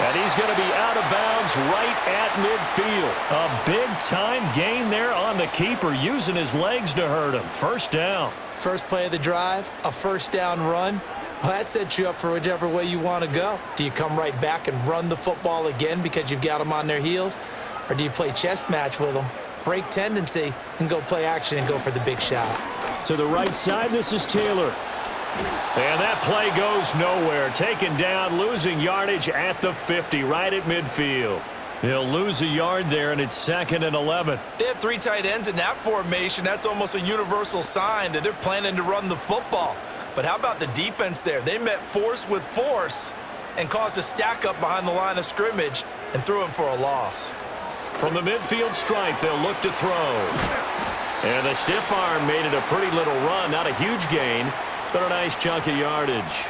And he's going to be out of bounds right at midfield. A big-time gain there on the keeper, using his legs to hurt him. First down. First play of the drive, a first down run. Well, that sets you up for whichever way you want to go. Do you come right back and run the football again because you've got them on their heels? Or do you play chess match with them, break tendency, and go play action and go for the big shot? To the right side, this is Taylor. And that play goes nowhere. Taken down, losing yardage at the 50, right at midfield. He'll lose a yard there, and it's 2nd and 11. They have 3 tight ends in that formation. That's almost a universal sign that they're planning to run the football. But how about the defense there? They met force with force and caused a stack up behind the line of scrimmage and threw him for a loss. From the midfield stripe, they'll look to throw. And the stiff arm made it a pretty little run. Not a huge gain, but a nice chunk of yardage.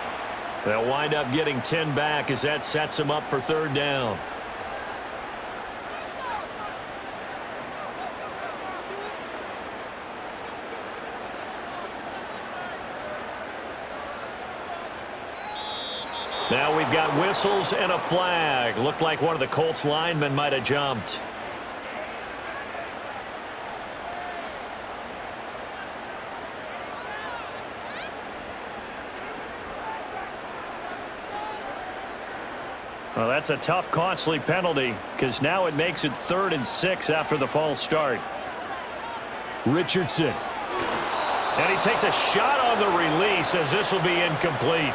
They'll wind up getting 10 back as that sets them up for 3rd down. Now we've got whistles and a flag. Looked like one of the Colts linemen might have jumped. Well, that's a tough, costly penalty because now it makes it 3rd and 6 after the false start. Richardson. And he takes a shot on the release as this will be incomplete.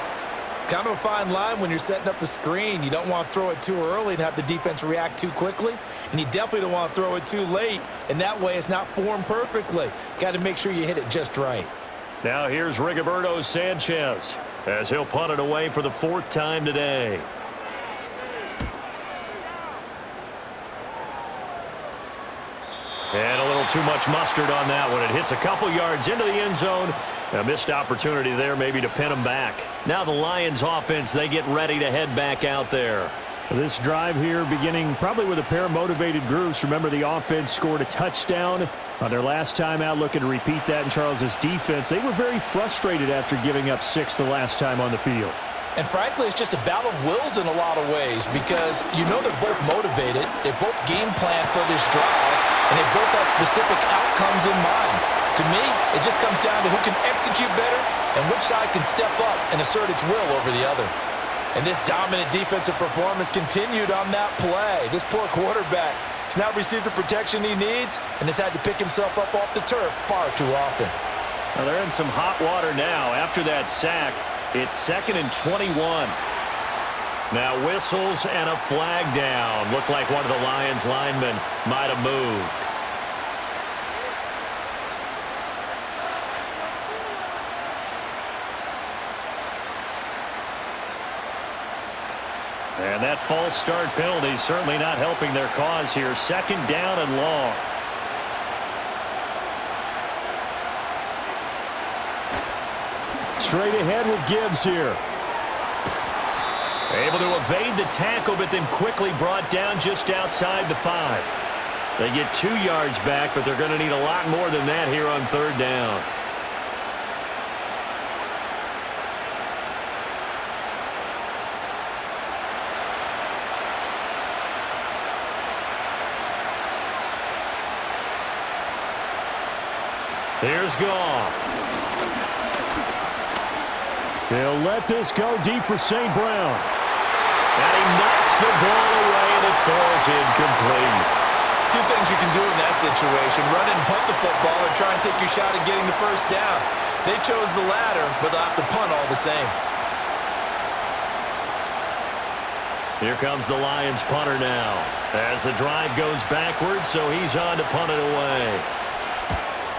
Kind of a fine line when you're setting up the screen. You don't want to throw it too early and have the defense react too quickly. And you definitely don't want to throw it too late. And that way it's not formed perfectly. Got to make sure you hit it just right. Now here's Rigoberto Sanchez as he'll punt it away for the 4th time today. And a little too much mustard on that one. It hits a couple yards into the end zone. A missed opportunity there maybe to pin them back. Now the Lions offense, they get ready to head back out there. This drive here beginning probably with a pair of motivated groups. Remember, the offense scored a touchdown on their last time out, looking to repeat that in Charles's defense. They were very frustrated after giving up 6 the last time on the field. And frankly, it's just a battle of wills in a lot of ways because you know they're both motivated. They both game plan for this drive, and they both have specific outcomes in mind. To me, it just comes down to who can execute better and which side can step up and assert its will over the other. And this dominant defensive performance continued on that play. This poor quarterback has now received the protection he needs and has had to pick himself up off the turf far too often. Well, they're in some hot water now. After that sack, it's 2nd and 21. Now whistles and a flag down. Looked like one of the Lions linemen might have moved. And that false start penalty certainly not helping their cause here. 2nd down and long. Straight ahead with Gibbs here. Able to evade the tackle, but then quickly brought down just outside the 5. They get 2 yards back, but they're going to need a lot more than that here on 3rd down. Here's Goff. He'll let this go deep for St. Brown. And he knocks the ball away, and it falls incomplete. 2 things you can do in that situation: run and punt the football or try and take your shot at getting the 1st down. They chose the latter, but they'll have to punt all the same. Here comes the Lions punter now as the drive goes backwards, so he's on to punt it away.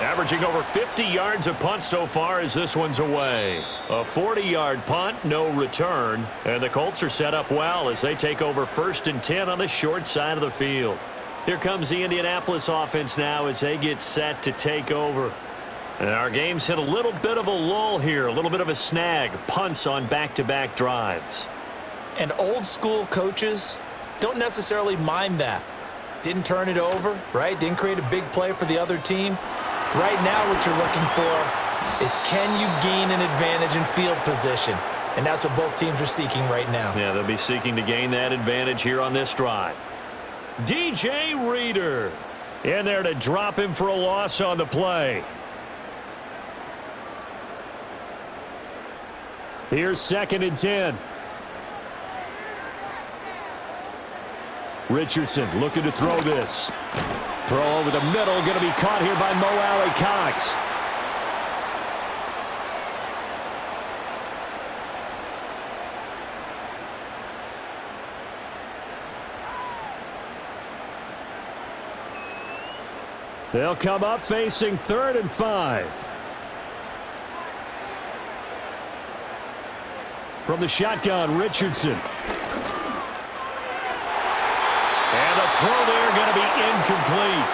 Averaging over 50 yards a punt so far as this one's away. A 40-yard punt, no return. And the Colts are set up well as they take over 1st and 10 on the short side of the field. Here comes the Indianapolis offense now as they get set to take over. And our game's hit a little bit of a lull here, a little bit of a snag. Punts on back-to-back drives. And old-school coaches don't necessarily mind that. Didn't turn it over, right? Didn't create a big play for the other team. Right now what you're looking for is, can you gain an advantage in field position? And that's what both teams are seeking right now. Yeah, they'll be seeking to gain that advantage here on this drive. DJ Reader in there to drop him for a loss on the play. Here's 2nd and 10. Richardson looking to throw this. Throw over the middle, going to be caught here by Mo Alley-Cox. They'll come up facing 3rd and 5. From the shotgun, Richardson. And the throw there going to be incomplete.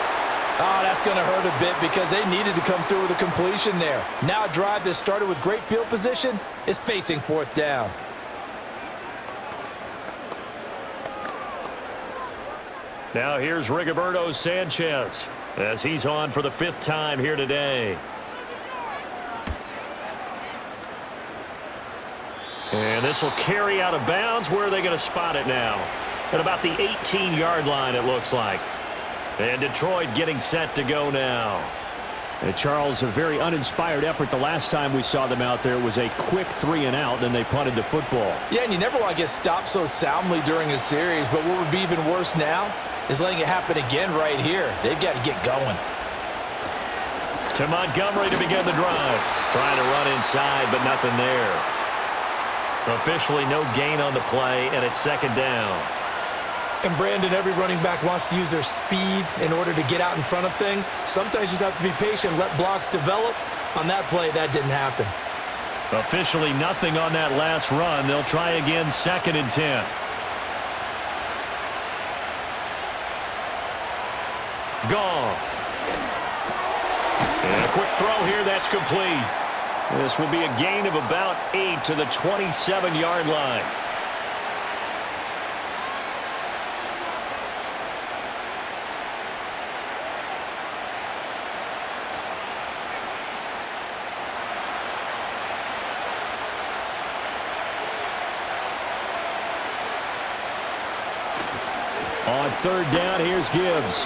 Oh, that's going to hurt a bit because they needed to come through with a completion there. Now a drive that started with great field position is facing 4th down. Now here's Rigoberto Sanchez as he's on for the 5th time here today. And this will carry out of bounds. Where are they going to spot it now? At about the 18-yard line, it looks like. And Detroit getting set to go now. And Charles, a very uninspired effort the last time we saw them out there. It was a quick 3-and-out, and they punted the football. Yeah, and you never want to get stopped so soundly during a series, but what would be even worse now is letting it happen again right here. They've got to get going. To Montgomery to begin the drive. Trying to run inside, but nothing there. Officially no gain on the play, and it's second down. And Brandon, every running back wants to use their speed in order to get out in front of things. Sometimes you just have to be patient, let blocks develop. On that play, that didn't happen. Officially nothing on that last run. They'll try again, 2nd and 10. Goff. And a quick throw here, that's complete. This will be a gain of about 8 to the 27-yard line. On 3rd down, here's Gibbs.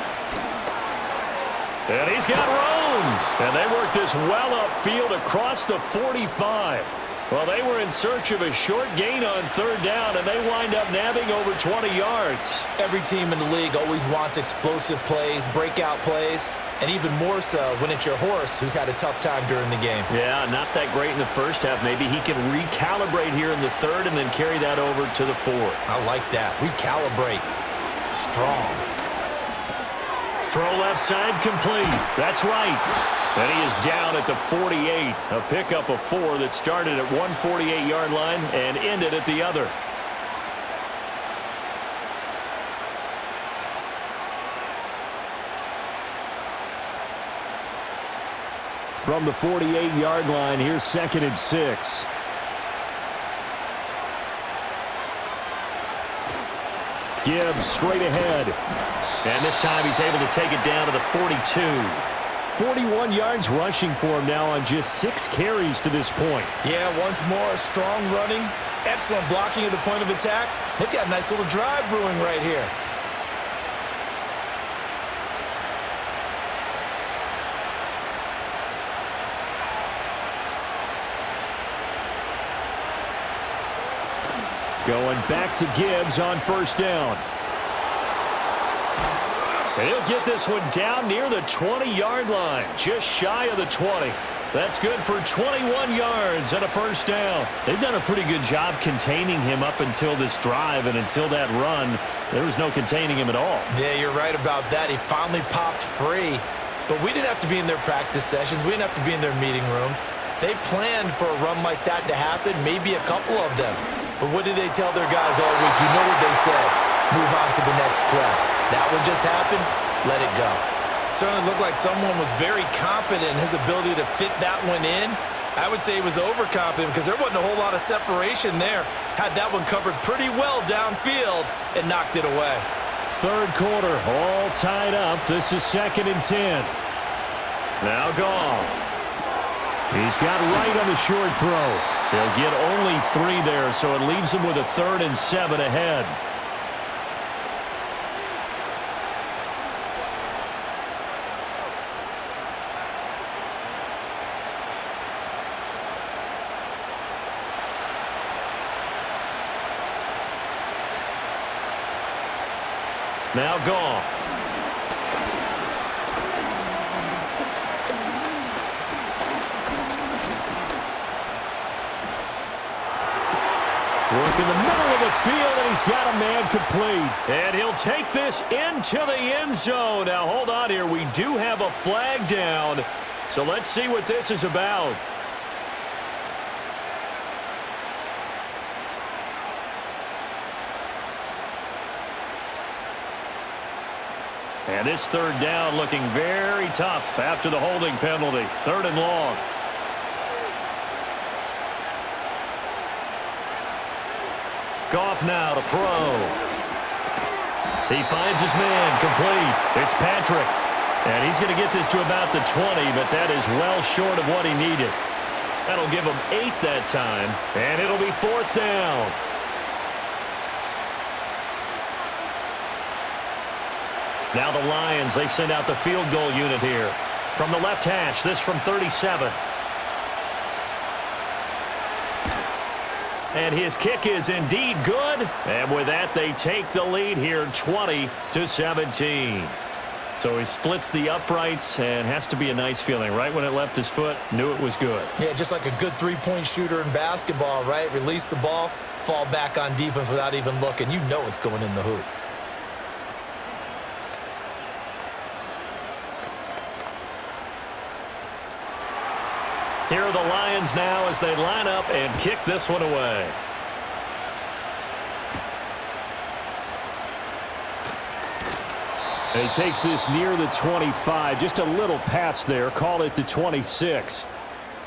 And he's got room. And they work this well upfield across the 45. Well, they were in search of a short gain on 3rd down, and they wind up nabbing over 20 yards. Every team in the league always wants explosive plays, breakout plays, and even more so when it's your horse who's had a tough time during the game. Yeah, not that great in the first half. Maybe he can recalibrate here in the 3rd and then carry that over to the 4th. I like that. Recalibrate. Strong. Throw left side complete. That's right. And he is down at the 48. A pickup of 4 that started at 148-yard line and ended at the other. From the 48-yard line, here's 2nd and 6. Gibbs straight ahead. And this time he's able to take it down to the 42. 41 yards rushing for him now on just 6 carries to this point. Yeah, once more, strong running, excellent blocking at the point of attack. They've got a nice little drive brewing right here. Going back to Gibbs on 1st down. And he'll get this one down near the 20-yard line, just shy of the 20. That's good for 21 yards and a 1st down. They've done a pretty good job containing him up until this drive, and until that run, there was no containing him at all. Yeah, you're right about that. He finally popped free, but we didn't have to be in their practice sessions. We didn't have to be in their meeting rooms. They planned for a run like that to happen, maybe a couple of them. But what did they tell their guys all week? You know what they said. Move on to the next play. That one just happened. Let it go. Certainly looked like someone was very confident in his ability to fit that one in. I would say he was overconfident because there wasn't a whole lot of separation there. Had that one covered pretty well downfield and knocked it away. 3rd quarter, all tied up. This is 2nd and 10. Now Goff. He's got right on the short throw. They'll get only 3 there, so it leaves them with a 3rd and 7 ahead. Now Goff. Work in the middle of the field, and he's got a man complete. And he'll take this into the end zone. Now, hold on here. We do have a flag down, so let's see what this is about. And this 3rd down looking very tough after the holding penalty. 3rd and long. Goff now to throw. He finds his man complete. It's Patrick. And he's going to get this to about the 20, but that is well short of what he needed. That'll give him 8 that time, and it'll be 4th down. Now the Lions, they send out the field goal unit here. From the left hash, this from 37. And his kick is indeed good. And with that, they take the lead here 20-17. So he splits the uprights, and has to be a nice feeling. Right when it left his foot, knew it was good. Yeah, just like a good three-point shooter in basketball, right? Release the ball, fall back on defense without even looking. You know it's going in the hoop. Here are the Lions now as they line up and kick this one away. He takes this near the 25. Just a little pass there. Call it the 26.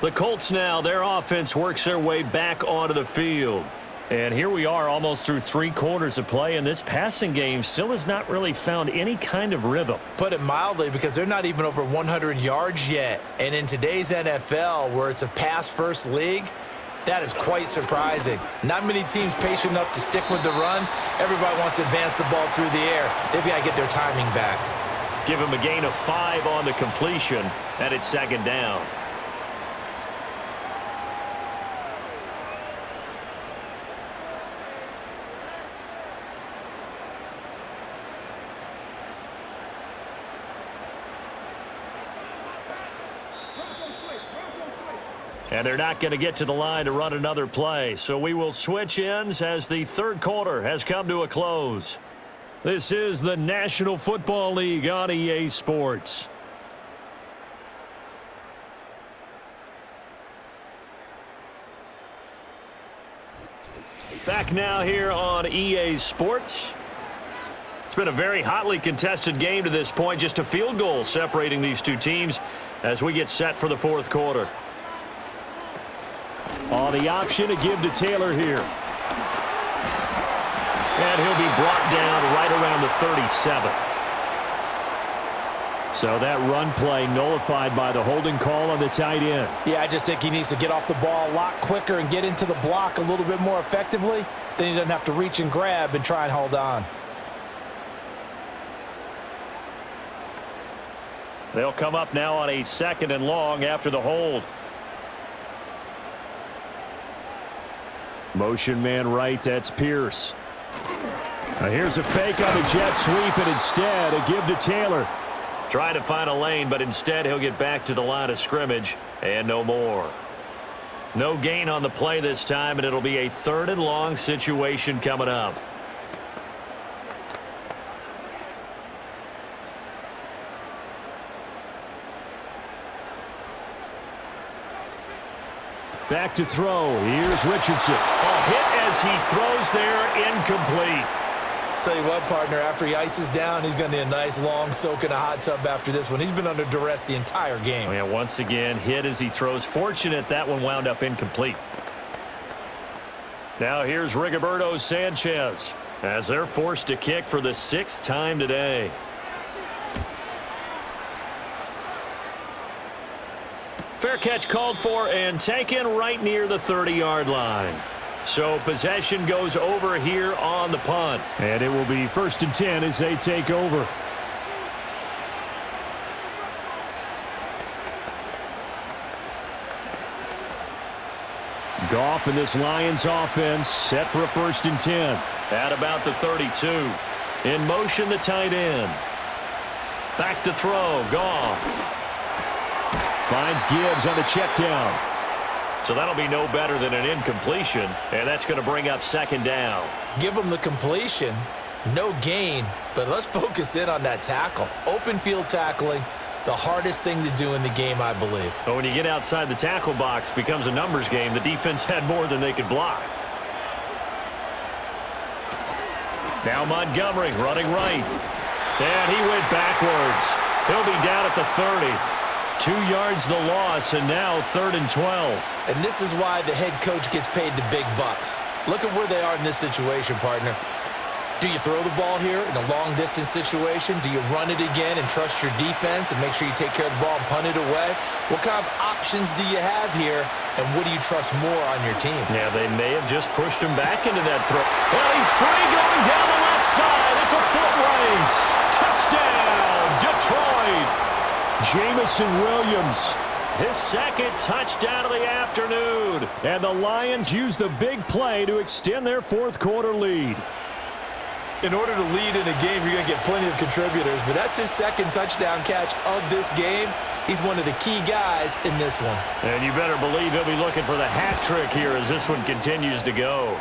The Colts now, their offense works their way back onto the field. And here we are almost through 3 quarters of play, and this passing game still has not really found any kind of rhythm. Put it mildly, because they're not even over 100 yards yet. And in today's NFL, where it's a pass-first league, that is quite surprising. Not many teams patient enough to stick with the run. Everybody wants to advance the ball through the air. They've got to get their timing back. Give him a gain of 5 on the completion, and it's second down. And they're not going to get to the line to run another play. So we will switch ends as the third quarter has come to a close. This is the National Football League on EA Sports. Back now here on EA Sports. It's been a very hotly contested game to this point. Just a field goal separating these two teams as we get set for the fourth quarter. On the option to give to Taylor here. And he'll be brought down right around the 37. So that run play nullified by the holding call on the tight end. Yeah, I just think he needs to get off the ball a lot quicker and get into the block a little bit more effectively. Then he doesn't have to reach and grab and try and hold on. They'll come up now on a 2nd and long after the hold. Motion man right, that's Pierce. Now here's a fake on the jet sweep, and instead a give to Taylor. Trying to find a lane, but instead he'll get back to the line of scrimmage and no more. No gain on the play this time, and it'll be a 3rd and long situation coming up. Back to throw. Here's Richardson. A hit as he throws there, incomplete. Tell you what, partner, after he ices down, he's going to need a nice long soak in a hot tub after this one. He's been under duress the entire game. Oh, yeah, once again, hit as he throws. Fortunate that one wound up incomplete. Now here's Rigoberto Sanchez as they're forced to kick for the 6th time today. Fair catch called for and taken right near the 30-yard line. So possession goes over here on the punt. And it will be 1st and 10 as they take over. Goff and this Lions offense set for a 1st and 10. At about the 32. In motion, the tight end. Back to throw, Goff. Finds Gibbs on the check down. So that'll be no better than an incompletion, and that's going to bring up 2nd down. Give him the completion, no gain, but let's focus in on that tackle. Open field tackling, the hardest thing to do in the game, I believe. But when you get outside the tackle box, it becomes a numbers game. The defense had more than they could block. Now Montgomery running right. And he went backwards. He'll be down at the 30. 2 yards the loss, and now 3rd and 12. And this is why the head coach gets paid the big bucks. Look at where they are in this situation, partner. Do you throw the ball here in a long-distance situation? Do you run it again and trust your defense and make sure you take care of the ball and punt it away? What kind of options do you have here, and what do you trust more on your team? Yeah, they may have just pushed him back into that throw. Well, he's free going down the left side. It's a foot race. Touchdown, Detroit. Jamison Williams. His second touchdown of the afternoon. And the Lions use the big play to extend their fourth quarter lead. In order to lead in a game, you're going to get plenty of contributors, but that's his second touchdown catch of this game. He's one of the key guys in this one. And you better believe he'll be looking for the hat trick here as this one continues to go.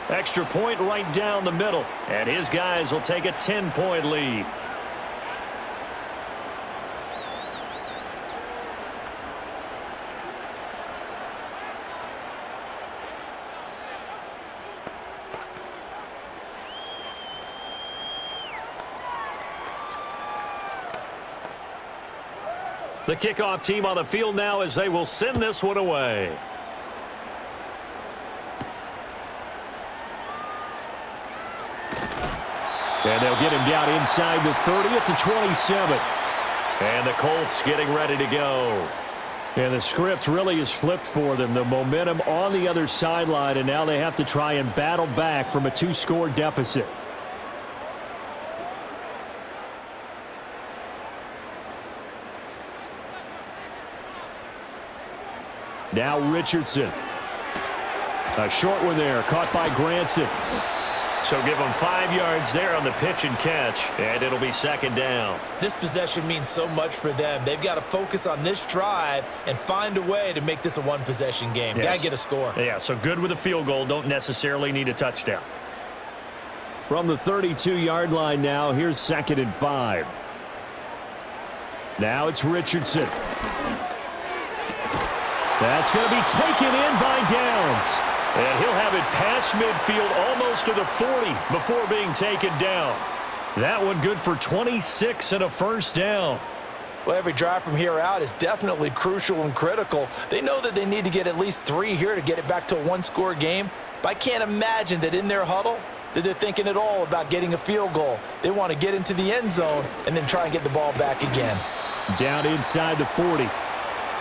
Extra point right down the middle, and his guys will take a 10-point lead. The kickoff team on the field now as they will send this one away. And they'll get him down inside the 30 at the 27. And the Colts getting ready to go. And the script really is flipped for them. The momentum on the other sideline, and now they have to try and battle back from a 2-score deficit. Now Richardson. A short one there, caught by Granson. So give them 5 yards there on the pitch and catch, and it'll be second down. This possession means so much for them. They've got to focus on this drive and find a way to make this a one-possession game. Yes. Got to get a score. Yeah, so good with a field goal. Don't necessarily need a touchdown. From the 32-yard line now, here's 2nd and 5. Now it's Richardson. That's going to be taken in by Downs. And he'll have it past midfield almost to the 40 before being taken down. That one good for 26 and a first down. Well, every drive from here out is definitely crucial and critical. They know that they need to get at least 3 here to get it back to a one-score game. But I can't imagine that in their huddle that they're thinking at all about getting a field goal. They want to get into the end zone and then try and get the ball back again. Down inside the 40.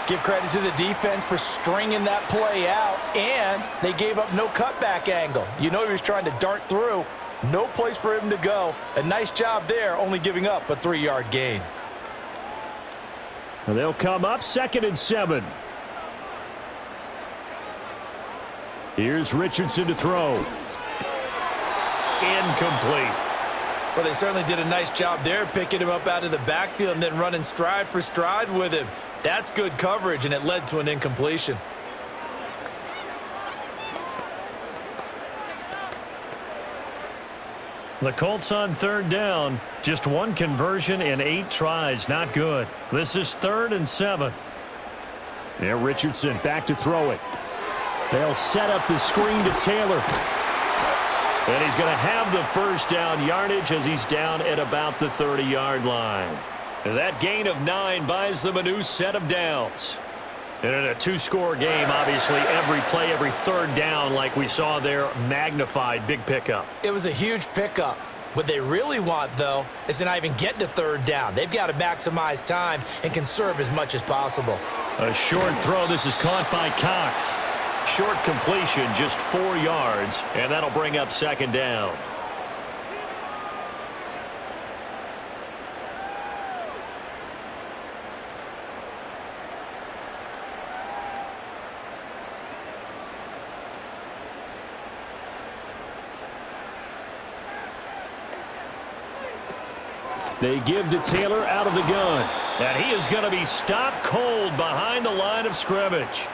Give credit to the defense for stringing that play out, and they gave up no cutback angle. You know he was trying to dart through. No place for him to go. A nice job there, only giving up a 3-yard gain. And they'll come up 2nd and 7. Here's Richardson to throw. Incomplete. Well, they certainly did a nice job there, picking him up out of the backfield and then running stride for stride with him. That's good coverage, and it led to an incompletion. The Colts on 3rd down. Just 1 conversion in 8 tries. Not good. This is 3rd and 7. Yeah, Richardson back to throw it. They'll set up the screen to Taylor. And he's going to have the first down yardage as he's down at about the 30-yard line. That gain of 9 buys them a new set of downs. And in a 2-score game, obviously, every play, every 3rd down, like we saw there, magnified, big pickup. It was a huge pickup. What they really want, though, is to not even get to 3rd down. They've got to maximize time and conserve as much as possible. A short throw. This is caught by Cox. Short completion, just 4 yards, and that'll bring up 2nd down. They give to Taylor out of the gun. And he is going to be stopped cold behind the line of scrimmage.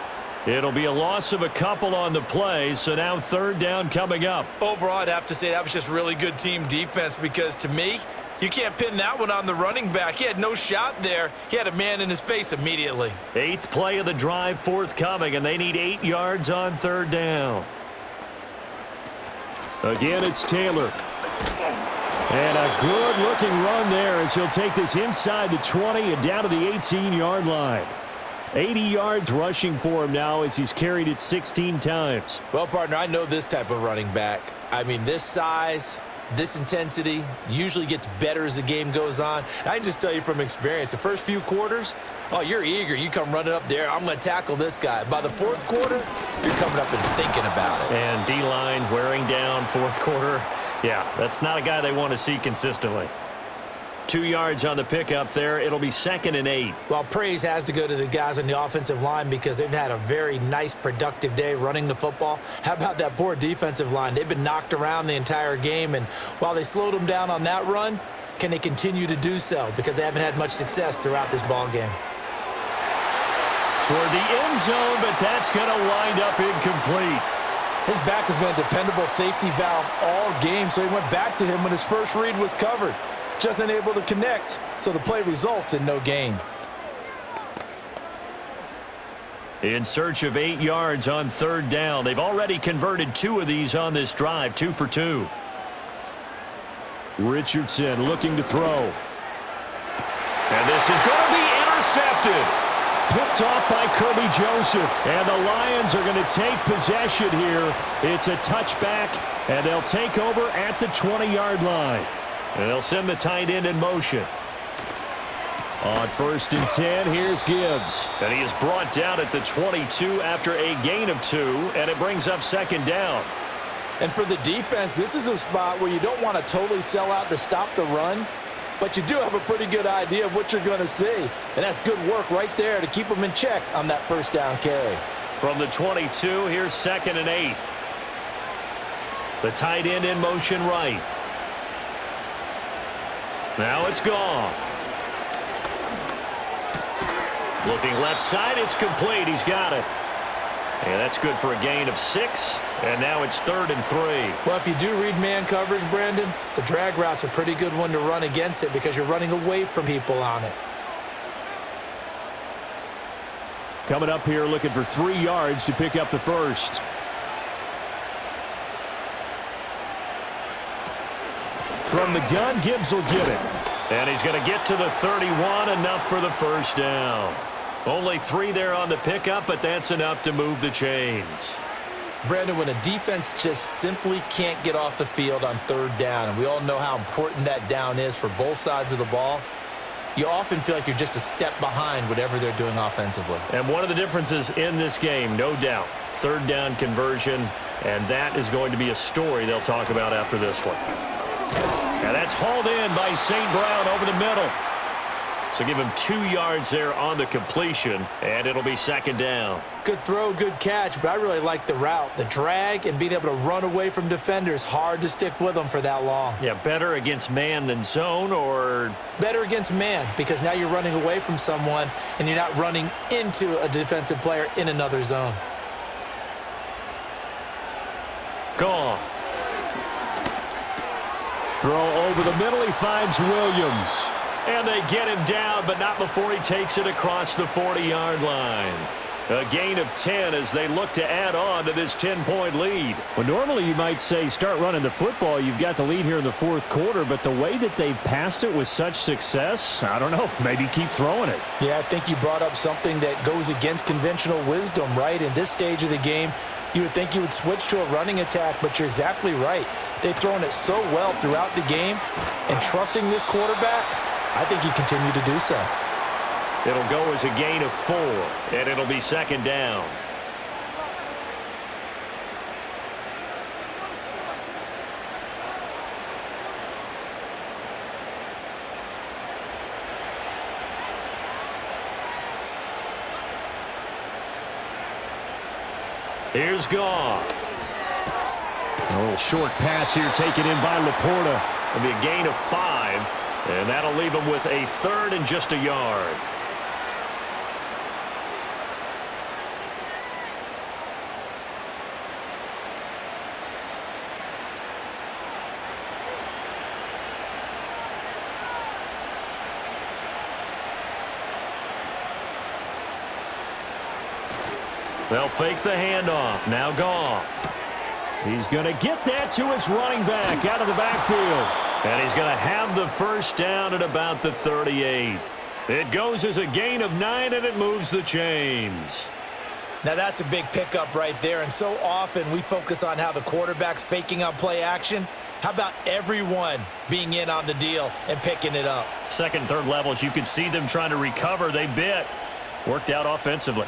It'll be a loss of a couple on the play, so now 3rd down coming up. Overall, I'd have to say that was just really good team defense because, to me, you can't pin that one on the running back. He had no shot there. He had a man in his face immediately. 8th play of the drive forthcoming, and they need 8 yards on 3rd down. Again, it's Taylor. And a good-looking run there as he'll take this inside the 20 and down to the 18-yard line. 80 yards rushing for him now as he's carried it 16 times. Well, partner, I know this type of running back. I mean, this size, this intensity usually gets better as the game goes on. And I can just tell you from experience, the first few quarters, oh, you're eager. You come running up there. I'm going to tackle this guy. By the 4th quarter, you're coming up and thinking about it. And D-line wearing down 4th quarter. Yeah, that's not a guy they want to see consistently. 2 yards on the pickup there. It'll be 2nd and 8. Well, praise has to go to the guys on the offensive line because they've had a very nice, productive day running the football. How about that poor defensive line? They've been knocked around the entire game, and while they slowed them down on that run, can they continue to do so? Because they haven't had much success throughout this ball game. Toward the end zone, but that's going to wind up incomplete. His back has been a dependable safety valve all game, so he went back to him when his first read was covered. Just unable to connect, so the play results in no gain. In search of 8 yards on 3rd down. They've already converted 2 of these on this drive, 2 for 2. Richardson looking to throw. And this is going to be intercepted. Picked off by Kirby Joseph. And the Lions are going to take possession here. It's a touchback, and they'll take over at the 20-yard line. And they'll send the tight end in motion. On 1st and 10, here's Gibbs. And he is brought down at the 22 after a gain of 2, and it brings up 2nd down. And for the defense, this is a spot where you don't want to totally sell out to stop the run, but you do have a pretty good idea of what you're going to see. And that's good work right there to keep them in check on that 1st down carry. From the 22, here's 2nd and 8. The tight end in motion right. Now it's Goff. Looking left side, it's complete. He's got it. And that's good for a gain of 6. And now it's 3rd and 3. Well, if you do read man coverage, Brandon, the drag route's a pretty good one to run against it because you're running away from people on it. Coming up here looking for 3 yards to pick up the 1st. From the gun, Gibbs will get it. And he's going to get to the 31, enough for the 1st down. Only 3 there on the pickup, but that's enough to move the chains. Brandon, when a defense just simply can't get off the field on 3rd down, and we all know how important that down is for both sides of the ball, you often feel like you're just a step behind whatever they're doing offensively. And one of the differences in this game, no doubt, 3rd down conversion, and that is going to be a story they'll talk about after this one. And that's hauled in by St. Brown over the middle. So give him 2 yards there on the completion, and it'll be 2nd down. Good throw, good catch, but I really like the route. The drag and being able to run away from defenders, hard to stick with them for that long. Yeah, better against man than zone, or? Better against man, because now you're running away from someone, and you're not running into a defensive player in another zone. Goff. Throw over the middle, he finds Williams. And they get him down, but not before he takes it across the 40-yard line. A gain of 10 as they look to add on to this 10-point lead. Well, normally you might say start running the football. You've got the lead here in the 4th quarter, but the way that they've passed it with such success, I don't know, maybe keep throwing it. Yeah, I think you brought up something that goes against conventional wisdom, right? In this stage of the game, you would think you would switch to a running attack, but you're exactly right. They've thrown it so well throughout the game, and trusting this quarterback, I think you continue to do so. It'll go as a gain of 4, and it'll be 2nd down. Here's Goff. A little short pass here taken in by Laporta. It'll be a gain of 5, and that'll leave him with a 3rd and just a yard. They'll fake the handoff. Now Goff. He's going to get that to his running back out of the backfield. And he's going to have the 1st down at about the 38. It goes as a gain of 9, and it moves the chains. Now that's a big pickup right there, and so often we focus on how the quarterback's faking on play action. How about everyone being in on the deal and picking it up? 2nd, 3rd levels, you could see them trying to recover. They bit. Worked out offensively.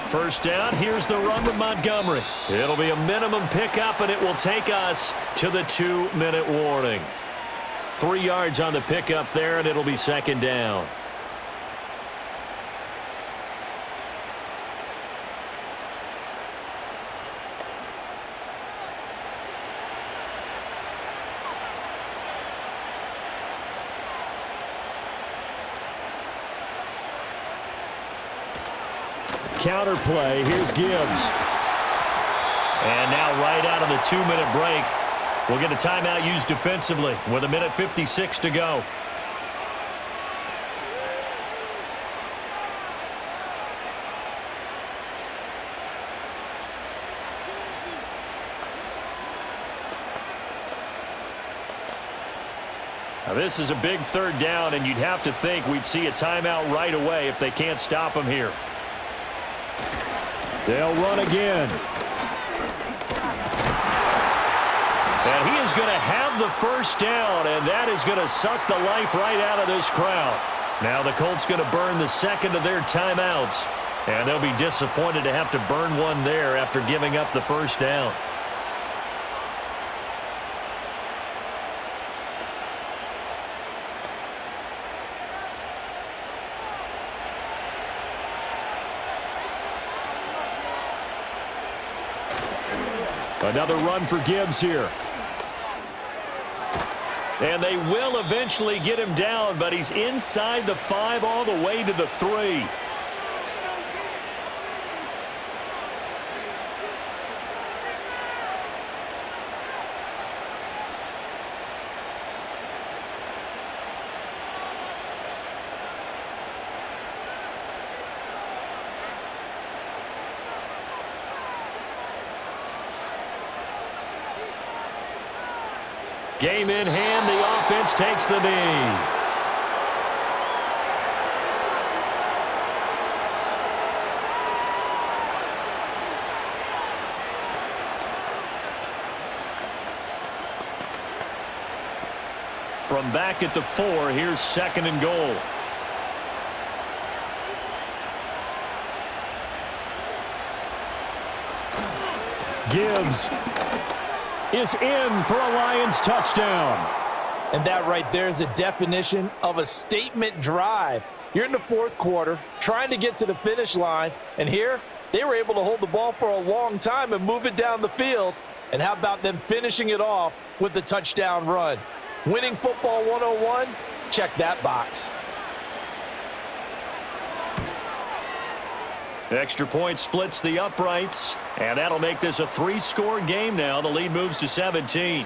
First down, here's the run with Montgomery. It'll be a minimum pickup, and it will take us to the 2-minute warning. 3 yards on the pickup there, and it'll be second down. Counter play. Here's Gibbs. And now right out of the 2-minute break, we'll get a timeout used defensively with 1:56 to go. Now this is a big third down, and you'd have to think we'd see a timeout right away if they can't stop him here. They'll run again. And he is going to have the first down, and that is going to suck the life right out of this crowd. Now the Colts going to burn the second of their timeouts, and they'll be disappointed to have to burn one there after giving up the first down. Another run for Gibbs here. And they will eventually get him down, but he's inside the 5 all the way to the 3. Game in hand, the offense takes the knee. From back at the 4, here's second and goal. Gibbs is in for a Lions touchdown. And that right there is a definition of a statement drive. You're in the fourth quarter, trying to get to the finish line, and here they were able to hold the ball for a long time and move it down the field. And how about them finishing it off with the touchdown run? Winning football 101? Check that box. Extra point splits the uprights, and that'll make this a 3-score game now. The lead moves to 17.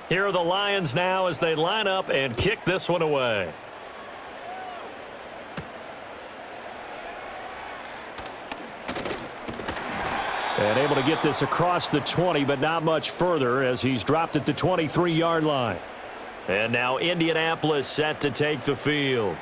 Here are the Lions now as they line up and kick this one away. And able to get this across the 20, but not much further as he's dropped at the 23-yard line. And now Indianapolis set to take the field.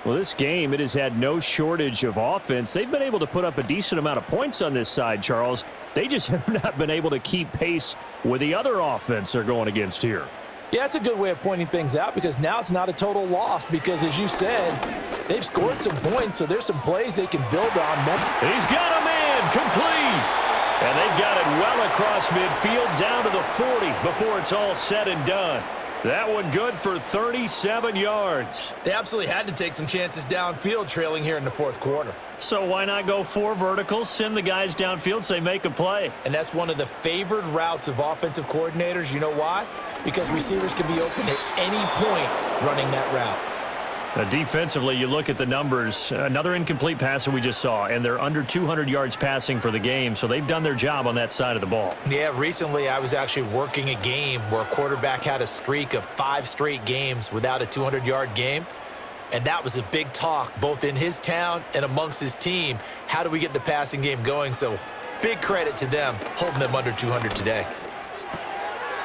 Well, this game, it has had no shortage of offense. They've been able to put up a decent amount of points on this side, Charles. They just have not been able to keep pace with the other offense they're going against here. Yeah, that's a good way of pointing things out because now it's not a total loss because, as you said, they've scored some points, so there's some plays they can build on. He's got a man complete. And they've got it well across midfield down to the 40 before it's all said and done. That one good for 37 yards. They absolutely had to take some chances downfield trailing here in the fourth quarter. So why not go 4 verticals, send the guys downfield, say make a play. And that's one of the favored routes of offensive coordinators. You know why? Because receivers can be open at any point running that route. Defensively, you look at the numbers. Another incomplete pass that we just saw, and they're under 200 yards passing for the game, so they've done their job on that side of the ball. Yeah, recently I was actually working a game where a quarterback had a streak of 5 straight games without a 200-yard game, and that was a big talk both in his town and amongst his team. How do we get the passing game going? So big credit to them holding them under 200 today.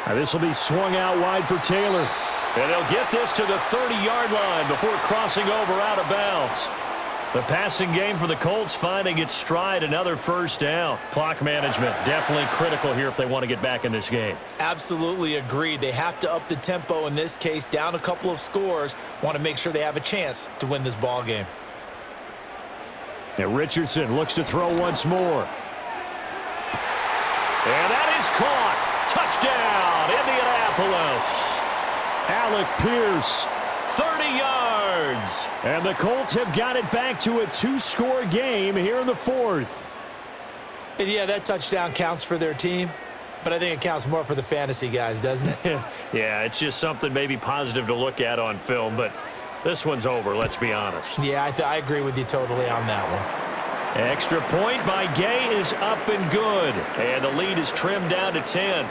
Now this will be swung out wide for Taylor. And they'll get this to the 30-yard line before crossing over out of bounds. The passing game for the Colts finding its stride, another first down. Clock management definitely critical here if they want to get back in this game. Absolutely agreed. They have to up the tempo in this case, down a couple of scores. Want to make sure they have a chance to win this ball game. And Richardson looks to throw once more. And that is caught. Touchdown, Indianapolis. Alec Pierce. 30 yards. And the Colts have got it back to a 2-score game here in the fourth. And yeah, that touchdown counts for their team, but I think it counts more for the fantasy guys, doesn't it? Yeah, it's just something maybe positive to look at on film, but this one's over, let's be honest. Yeah, I agree with you totally on that one. Extra point by Gay is up and good, and the lead is trimmed down to 10.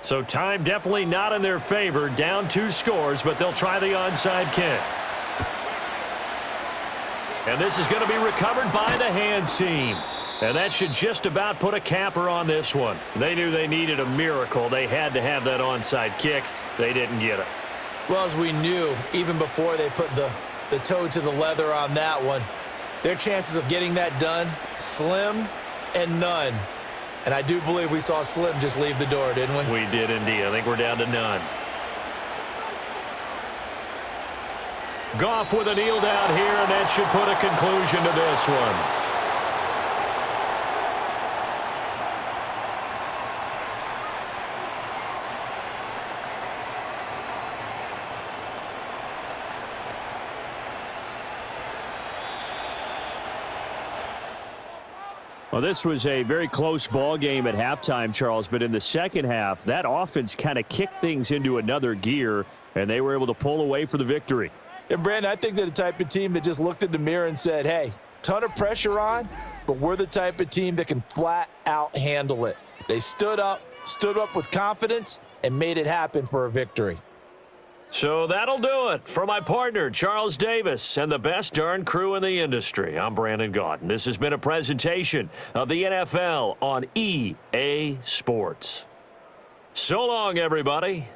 So time definitely not in their favor. Down 2 scores, but they'll try the onside kick. And this is going to be recovered by the hands team. And that should just about put a capper on this one. They knew they needed a miracle. They had to have that onside kick. They didn't get it. Well, as we knew, even before they put the toe to the leather on that one, their chances of getting that done, slim and none. And I do believe we saw Slim just leave the door, didn't we? We did indeed. I think we're down to none. Goff with a kneel down here, and that should put a conclusion to this one. Well, this was a very close ball game at halftime, Charles, but in the second half, that offense kind of kicked things into another gear, and they were able to pull away for the victory. And, Brandon, I think they're the type of team that just looked in the mirror and said, hey, ton of pressure on, but we're the type of team that can flat out handle it. They stood up with confidence, and made it happen for a victory. So that'll do it. For my partner, Charles Davis, and the best darn crew in the industry, I'm Brandon Gaudin. This has been a presentation of the NFL on EA Sports. So long, everybody.